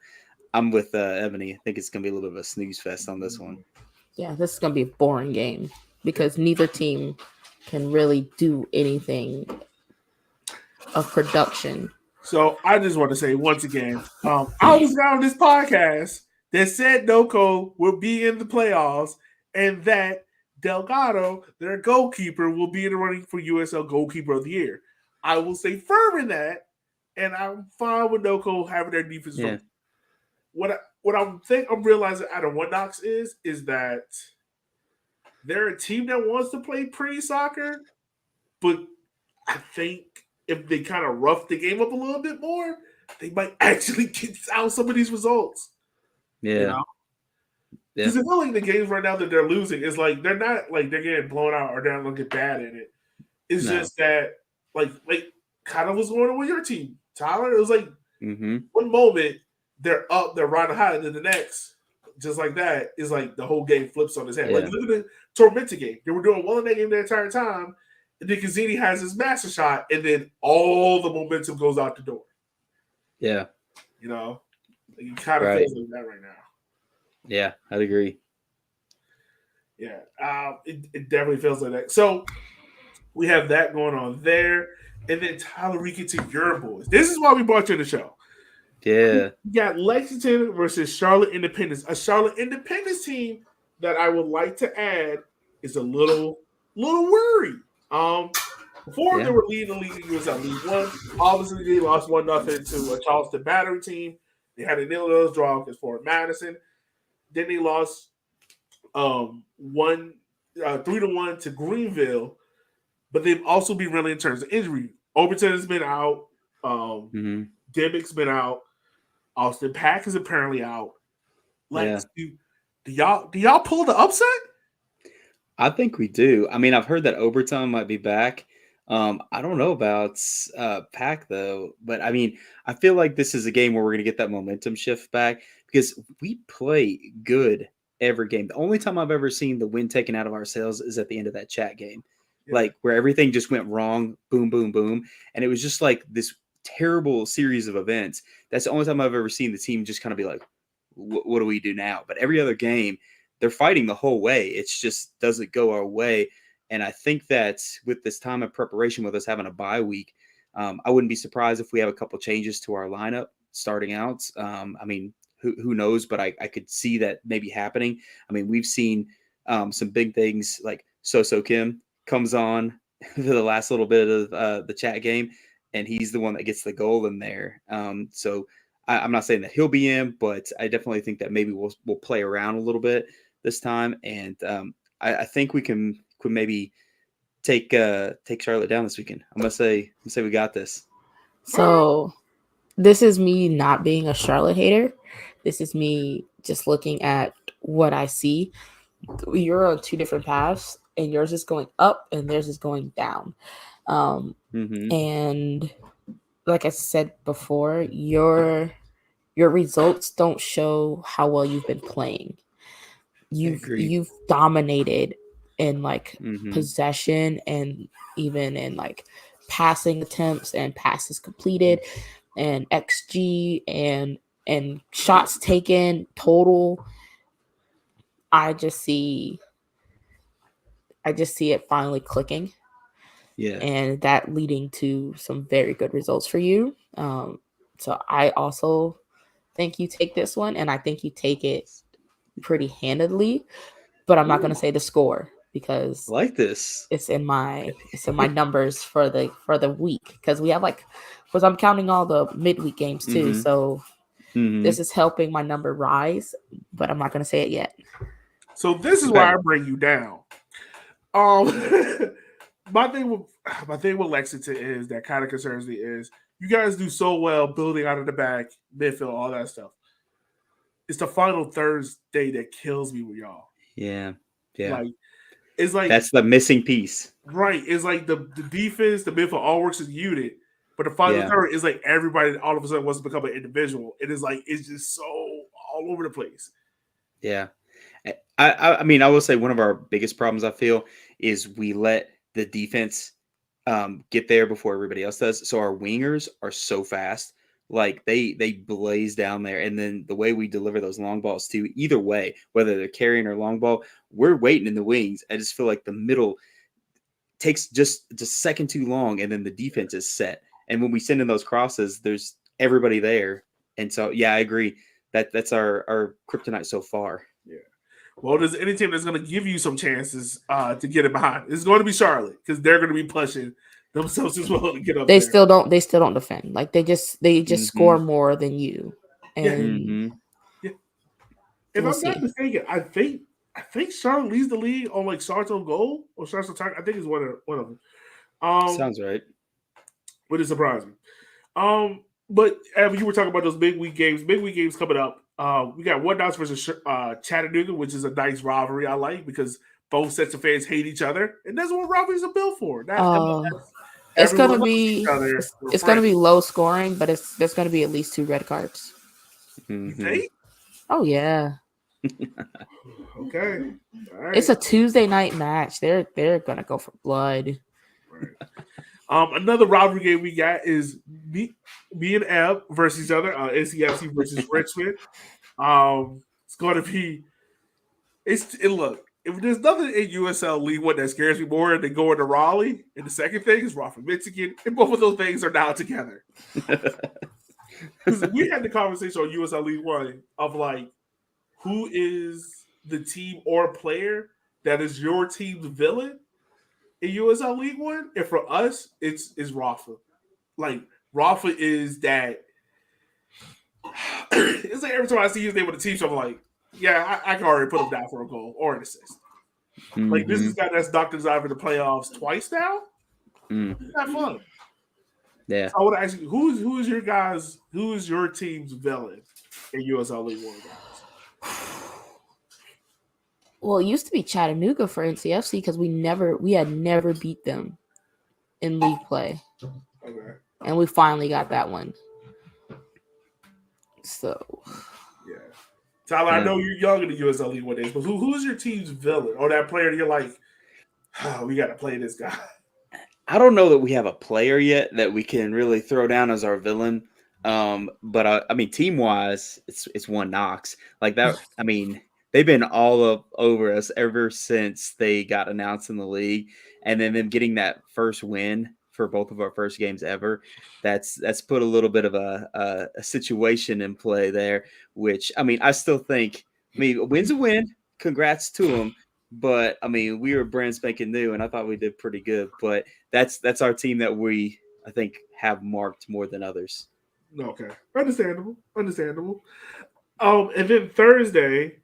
I'm with Ebony. I think it's going to be a little bit of a snooze fest on this one. Yeah, this is going to be a boring game because neither team can really do anything of production. So I just want to say once again, I was on this podcast that said Noko will be in the playoffs and that Delgado, their goalkeeper, will be in the running for USL Goalkeeper of the Year. I will stay firm in that, and I'm fine with Noko having their defense. Yeah. What I'm realizing out of One Knox is that they're a team that wants to play pretty soccer, but I think if they kind of rough the game up a little bit more, they might actually get out some of these results. Yeah. You know? Because I feel like the games right now that they're losing is like they're not like they're getting blown out or they're looking bad in it. It's just that like kind of what's going on with your team, Tyler. It was like one moment they're up, they're riding high, and then the next, just like that, is like the whole game flips on his head. Yeah. Like look at the Tormenta game. They were doing well in that game the entire time. And then Cazzini has his master shot, and then all the momentum goes out the door. Yeah. You know? It kind of feels like that right now. Yeah, I'd agree. Yeah. It definitely feels like that. So we have that going on there. And then Tyler, we get to your boys. This is why we brought you to the show. Yeah. We got Lexington versus Charlotte Independence. A Charlotte Independence team that I would like to add is a little worried. Before they were leading the league in USL League One, obviously they lost 1-0 to a Charleston Battery team. They had a 0-0 draw against Fort Madison. Then they lost 3-1 to Greenville. But they've also been really in terms of injury. Overton has been out. Demick's been out. Austin Pack is apparently out. Like, do y'all pull the upset? I think we do. I mean, I've heard that Overton might be back. I don't know about Pack though, but I mean, I feel like this is a game where we're going to get that momentum shift back because we play good every game. The only time I've ever seen the wind taken out of our sails is at the end of that chat game, like where everything just went wrong, boom, boom, boom, and it was just like this terrible series of events. That's the only time I've ever seen the team just kind of be like, what do we do now? But every other game, they're fighting the whole way. It just doesn't go our way. And I think that with this time of preparation, with us having a bye week, I wouldn't be surprised if we have a couple changes to our lineup starting out. I mean, who knows? But I could see that maybe happening. I mean, we've seen some big things like So Kim comes on for the last little bit of the chat game, and he's the one that gets the goal in there. So I'm not saying that he'll be in, but I definitely think that maybe we'll play around a little bit this time, and I think we can maybe take Charlotte down this weekend. I'm gonna say we got this. So this is me not being a Charlotte hater. This is me just looking at what I see. You're on two different paths, and yours is going up, and theirs is going down. And like I said before, your results don't show how well you've been playing. You've dominated in like possession and even in like passing attempts and passes completed and XG and shots taken total. I just see it finally clicking. Yeah. and that leading to some very good results for you. So I also think you take this one, and I think you take it pretty handedly. But I'm not going Ooh, to say the score I because like this. it's in my numbers for the week, because we have like, because I'm counting all the midweek games too. Mm-hmm. So Mm-hmm. this is helping my number rise, but I'm not going to say it yet. So this is why Okay. I bring you down. Um, my thing with Lexington is that kind of concerns me is you guys do so well building out of the back, midfield, all that stuff. It's the final Thursday that kills me with y'all. Yeah. Yeah. Like it's like That's the missing piece. right. It's like the defense, the midfield all works as a unit, but the final Yeah. third is like everybody all of a sudden wants to become an individual. It is like it's just so all over the place. Yeah. I mean, I will say one of our biggest problems I feel is we let the defense get there before everybody else does. So our wingers are so fast, like they blaze down there, and then the way we deliver those long balls too. Either way, whether they're carrying or long ball, we're waiting in the wings. I just feel like the middle takes just a second too long, and then the defense is set. And when we send in those crosses, there's everybody there, and so yeah, I agree that's our kryptonite so far. Yeah. Well, there's any team that's going to give you some chances to get it behind. It's going to be Charlotte because they're going to be pushing themselves as well to get up They there. still don't. They still don't defend. Like they just Mm-hmm. score more than you, Yeah. and Mm-hmm. Yeah. If we'll I'm not see. mistaken, I think Charlotte leads the league on like shots on goal or shots on target. I think it's one of them. Um, Sounds right. but it's surprising. But Evan, you were talking about those big week games. Big week games coming up. We got One Dots versus Chattanooga, which is a nice rivalry I like because both sets of fans hate each other, and that's what rivalries are built for. Not Uh, it's everyone gonna loves each be other. it's, We're it's gonna friends. be low scoring, but there's gonna be at least 2 red cards. You Mm-hmm. think? Oh yeah, Okay. All right. it's a Tuesday night match. They're gonna go for blood. Right. Another rivalry game we got is me and Eb versus each other. NCFC versus Richmond. It's going to be. Look. If there's nothing in USL League One that scares me more than going to Raleigh, and the second thing is Rafa Michigan, and both of those things are now together. Because we had the conversation on USL League One of like, who is the team or player that is your team's villain in USL League One, and for us, it's Rafa. Like Rafa is that. It's like every time I see his name with a team, so I'm like, yeah, I can already put him down for a goal or an assist. Like this Mm-hmm. is guy that's knocked us out of the playoffs twice now. Mm. It's not fun. Yeah. So I want to ask you, who is your team's villain in USL League One, guys? Well, it used to be Chattanooga for NCFC because we had never beat them in league play, Okay. and we finally got that one. So Yeah. Tyler, I Yeah. know you're young in the USL League One days, but who is your team's villain or that player that you're like, oh, we got to play this guy? I don't know that we have a player yet that we can really throw down as our villain. But I mean, team wise, it's one Knox like that. I mean, they've been all over us ever since they got announced in the league, and then them getting that first win for both of our first games ever. That's put a little bit of a situation in play there. Which I mean, I still think. I mean, a win's a win. Congrats to them. But I mean, we were brand spanking new, and I thought we did pretty good. But that's our team that we I think have marked more than others. Okay. Understandable. And then Thursday,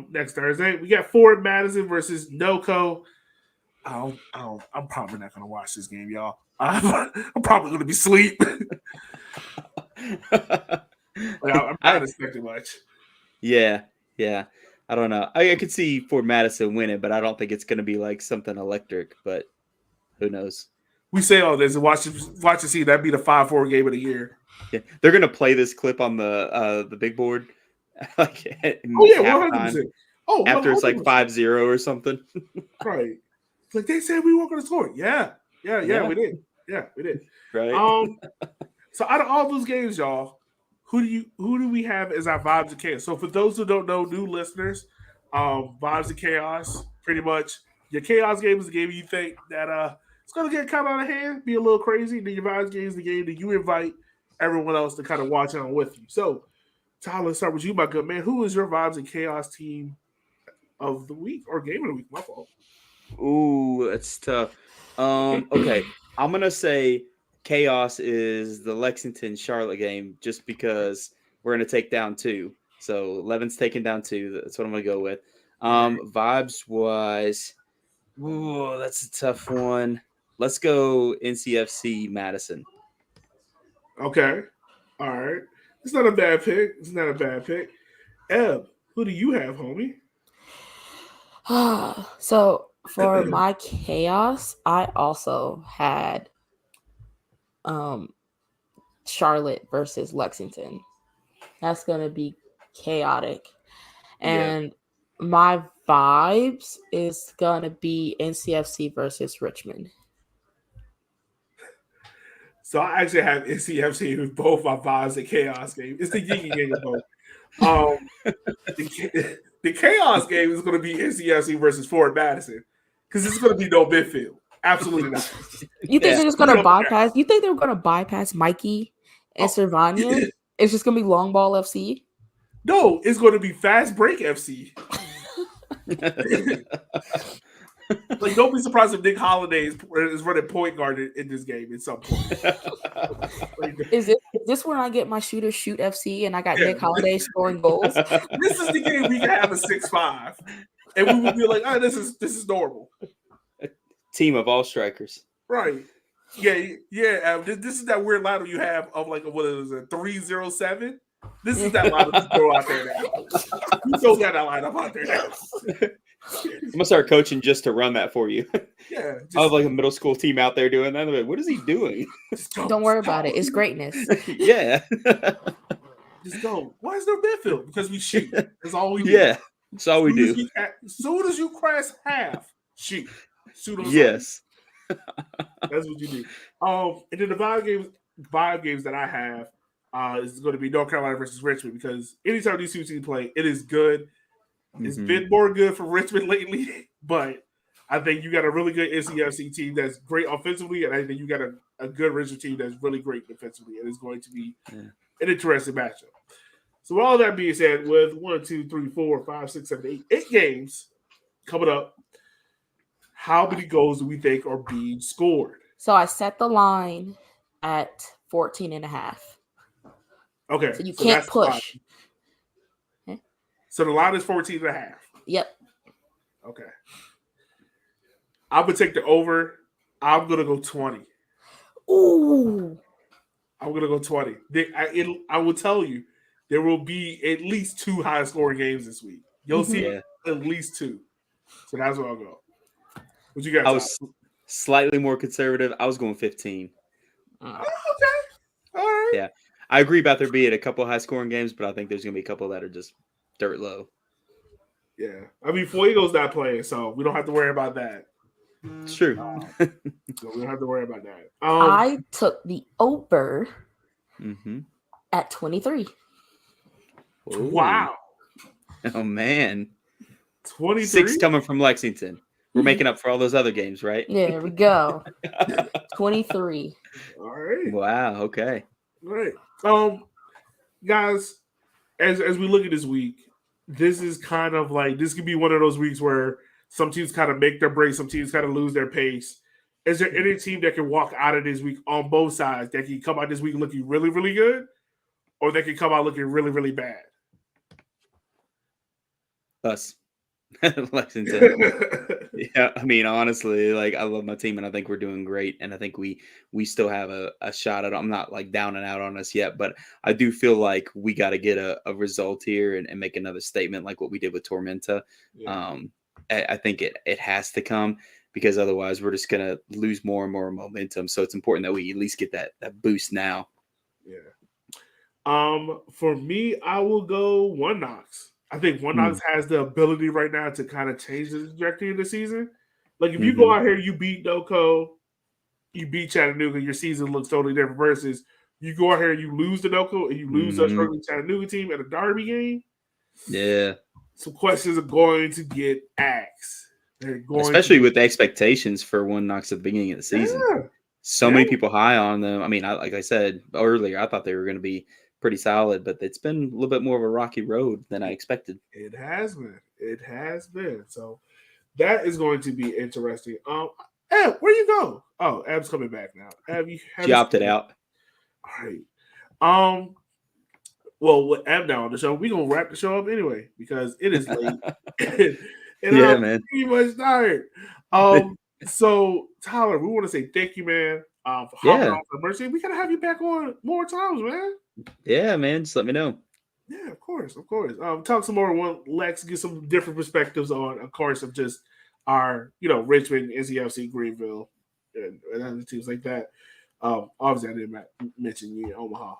next Thursday, we got Ford Madison versus NoCo. I'm probably not gonna watch this game, y'all. I'm probably gonna be asleep. I'm not I expecting much. yeah, yeah. I don't know. I could see Ford Madison winning, but I don't think it's going to be like something electric. But who knows? We say all this and watch and see that'd be the 5-4 game of the year. Yeah, they're going to play this clip on the big board like Oh yeah, halftime 100%. Oh, after it's like 100%. 5-0 or something. Right. It's like they said we weren't gonna score. Yeah, Yeah, we did. Yeah, we did. right. So out of all those games, y'all, who do we have as our vibes of chaos? So for those who don't know, new listeners, vibes of chaos, pretty much your chaos game is a game you think that it's going to get kind of out of hand, be a little crazy. Then your vibes game is the game that you invite everyone else to kind of watch on with you. So, Tyler, let's start with you, my good man. Who is your vibes and chaos team of the week or game of the week? My fault. Ooh, that's tough. Okay, I'm gonna say chaos is the Lexington Charlotte game just because we're gonna take down 2. So Levin's taking down 2. That's what I'm gonna go with. Vibes wise, ooh, that's a tough one. Let's go NCFC Madison. Okay. All right. It's not a bad pick. It's not a bad pick. Eb, who do you have, homie? So for my chaos, I also had Charlotte versus Lexington. That's gonna be chaotic. And my vibes is gonna be NCFC versus Richmond. So I actually have NCFC with both my vibes and chaos game. It's the yin game of both. The chaos game is going to be NCFC versus Ford Madison because it's going to be no midfield. Absolutely not. You think they're just gonna bypass? You think they're gonna bypass Mikey and Servania? It's just gonna be long ball FC. No, it's going to be fast break FC. Like, don't be surprised if Nick Holiday is running point guard in this game at some point. Is this when I get my shooter shoot FC and I got Nick Holiday scoring goals? This is the game we can have a 6-5, and we would be like, "Oh, this is normal." A team of all strikers, right? Yeah. This is that weird line you have of like what is it, 307. This is that line to throw out there now. You throw that lineup out there now. I'm gonna start coaching just to run that for you. Yeah, I have like a middle school team out there doing that. Like, what is he doing? Don't worry about it. It's greatness. Yeah. Just go. Why is there midfield? Because we shoot. That's all we do. Yeah, that's all we do. As soon as you cross half, shoot. Shoot on yes. That's what you do. And then the vibe games that I have is going to be North Carolina versus Richmond because anytime these two teams play, it is good. It's been more good for Richmond lately, but I think you got a really good NCFC team that's great offensively, and I think you got a good Richmond team that's really great defensively, and it's going to be an interesting matchup. So with all that being said, with 1, 2, 3, 4, 5, 6, 7, 8 games coming up, how many goals do we think are being scored? So I set the line at 14.5. Okay. So you can't push. So the line is 14.5. Yep. Okay. I'm going to take the over. I'm going to go 20. Ooh. I'm going to go 20. I will tell you, there will be at least 2 high-scoring games this week. You'll see at least 2. So that's where I'll go. What you guys I was slightly more conservative. I was going 15. Oh, okay. All right. Yeah. I agree about there being a couple high-scoring games, but I think there's going to be a couple that are just dirt low. Yeah. I mean, Fuego's not playing, so we don't have to worry about that. It's true. So we don't have to worry about that. I took the over at 23. Ooh. Wow. Oh, man. 23? 6 coming from Lexington. We're making up for all those other games, right? Yeah, there we go. 23. All right. Wow. Okay. All right. Guys, as we look at this week, this is kind of like this could be one of those weeks where some teams kind of make their break, some teams kind of lose their pace. Is there any team that can walk out of this week on both sides that can come out this week looking really, really good, or that can come out looking really, really bad? Us. Lexington. Yeah, I mean, honestly, like I love my team and I think we're doing great. And I think we still have a shot at it. I'm not like down and out on us yet, but I do feel like we got to get a result here and make another statement like what we did with Tormenta. Yeah. I think it has to come because otherwise we're just going to lose more and more momentum. So it's important that we at least get that boost now. Yeah. For me, I will go One Knox. I think One Knox has the ability right now to kind of change the trajectory of the season. Like if you go out here, you beat NoCo, you beat Chattanooga, your season looks totally different versus you go out here and you lose the NoCo and you lose a struggling Chattanooga team at a derby game. Yeah. Some questions are going to get asked. They're going Especially with the expectations for One Knox at the beginning of the season. Yeah. So many people high on them. I mean, like I said earlier, I thought they were going to be pretty solid, but it's been a little bit more of a rocky road than I expected. It has been. It has been. So that is going to be interesting. Eb, where you go? Oh, Eb's coming back now. Eb, She opted out. All right. Well, with Eb now on the show, we're gonna wrap the show up anyway because it is late. and Yeah, I'm man. pretty much tired. So Tyler, we want to say thank you, man, for hopping on for Mercy. We gotta have you back on more times, man. Yeah, man. Just let me know. Yeah, of course. Talk some more when Lex get some different perspectives on, of course, of just our, Richmond, NCFC, Greenville, and other teams like that. Obviously, I didn't mention you in Omaha.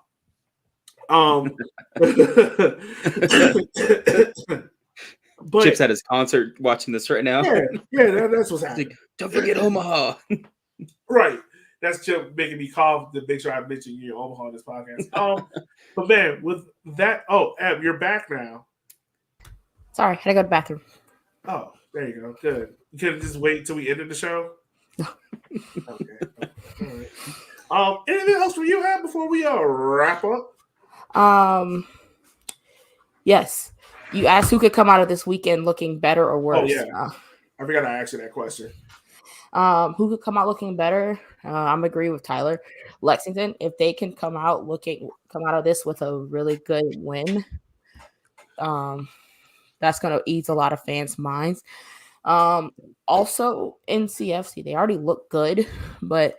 But Chip's at his concert watching this right now. Yeah, that's what's happening. Like, don't forget Omaha. Right. That's Chip making me cough to make sure I mention you in Omaha in this podcast. But man, with that, Em, you're back now. Sorry, had to go to the bathroom. Oh, there you go. Good. You couldn't just wait till we ended the show? No. Okay. All right. Anything else for you, Em, before we wrap up? Yes. You asked who could come out of this weekend looking better or worse. Oh, yeah. I forgot I asked you that question. Who could come out looking better? I'm agree with Tyler. Lexington, if they can come out of this with a really good win, that's going to ease a lot of fans' minds. Also, NCFC, they already look good, but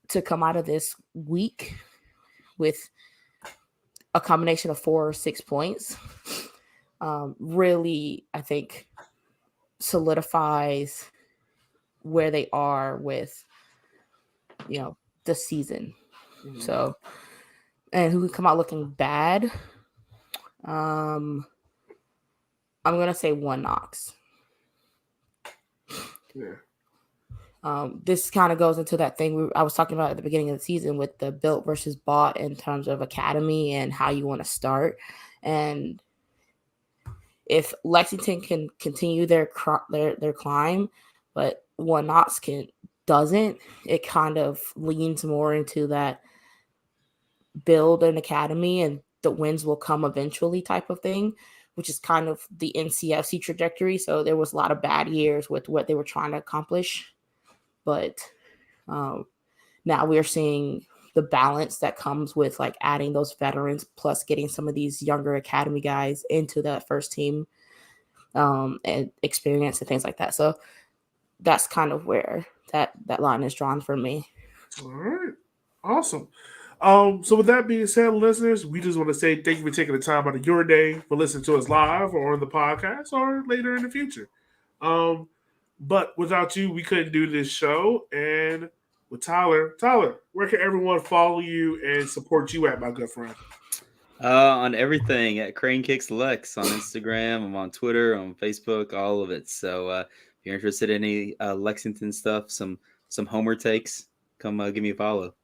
to come out of this week with a combination of 4 or 6 points, really, I think, solidifies where they are with, the season. Mm-hmm. So, and who can come out looking bad? I'm going to say One Knox. Yeah. This kind of goes into that thing I was talking about at the beginning of the season with the built versus bought in terms of academy and how you want to start. And if Lexington can continue their climb, but One Knox doesn't, it kind of leans more into that build an academy and the wins will come eventually type of thing, which is kind of the NCFC trajectory. So there was a lot of bad years with what they were trying to accomplish. But now we're seeing the balance that comes with like adding those veterans plus getting some of these younger academy guys into that first team and experience and things like that. So that's kind of where that line is drawn for me. All right. Awesome. So with that being said, listeners, we just want to say thank you for taking the time out of your day for listening to us live or on the podcast or later in the future. But without you, we couldn't do this show. And with Tyler, where can everyone follow you and support you at, my good friend? On everything at Crane Kicks Lex on Instagram. I'm on Twitter, on Facebook, all of it. So if you're interested in any Lexington stuff, some homer takes, come give me a follow.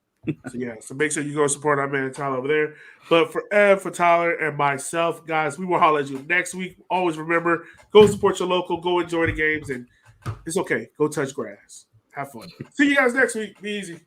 So make sure you go support our man Tyler over there. But for Ed, for Tyler, and myself, guys, we will holler at you next week. Always remember, go support your local, go enjoy the games, and it's okay. Go touch grass. Have fun. See you guys next week. Be easy.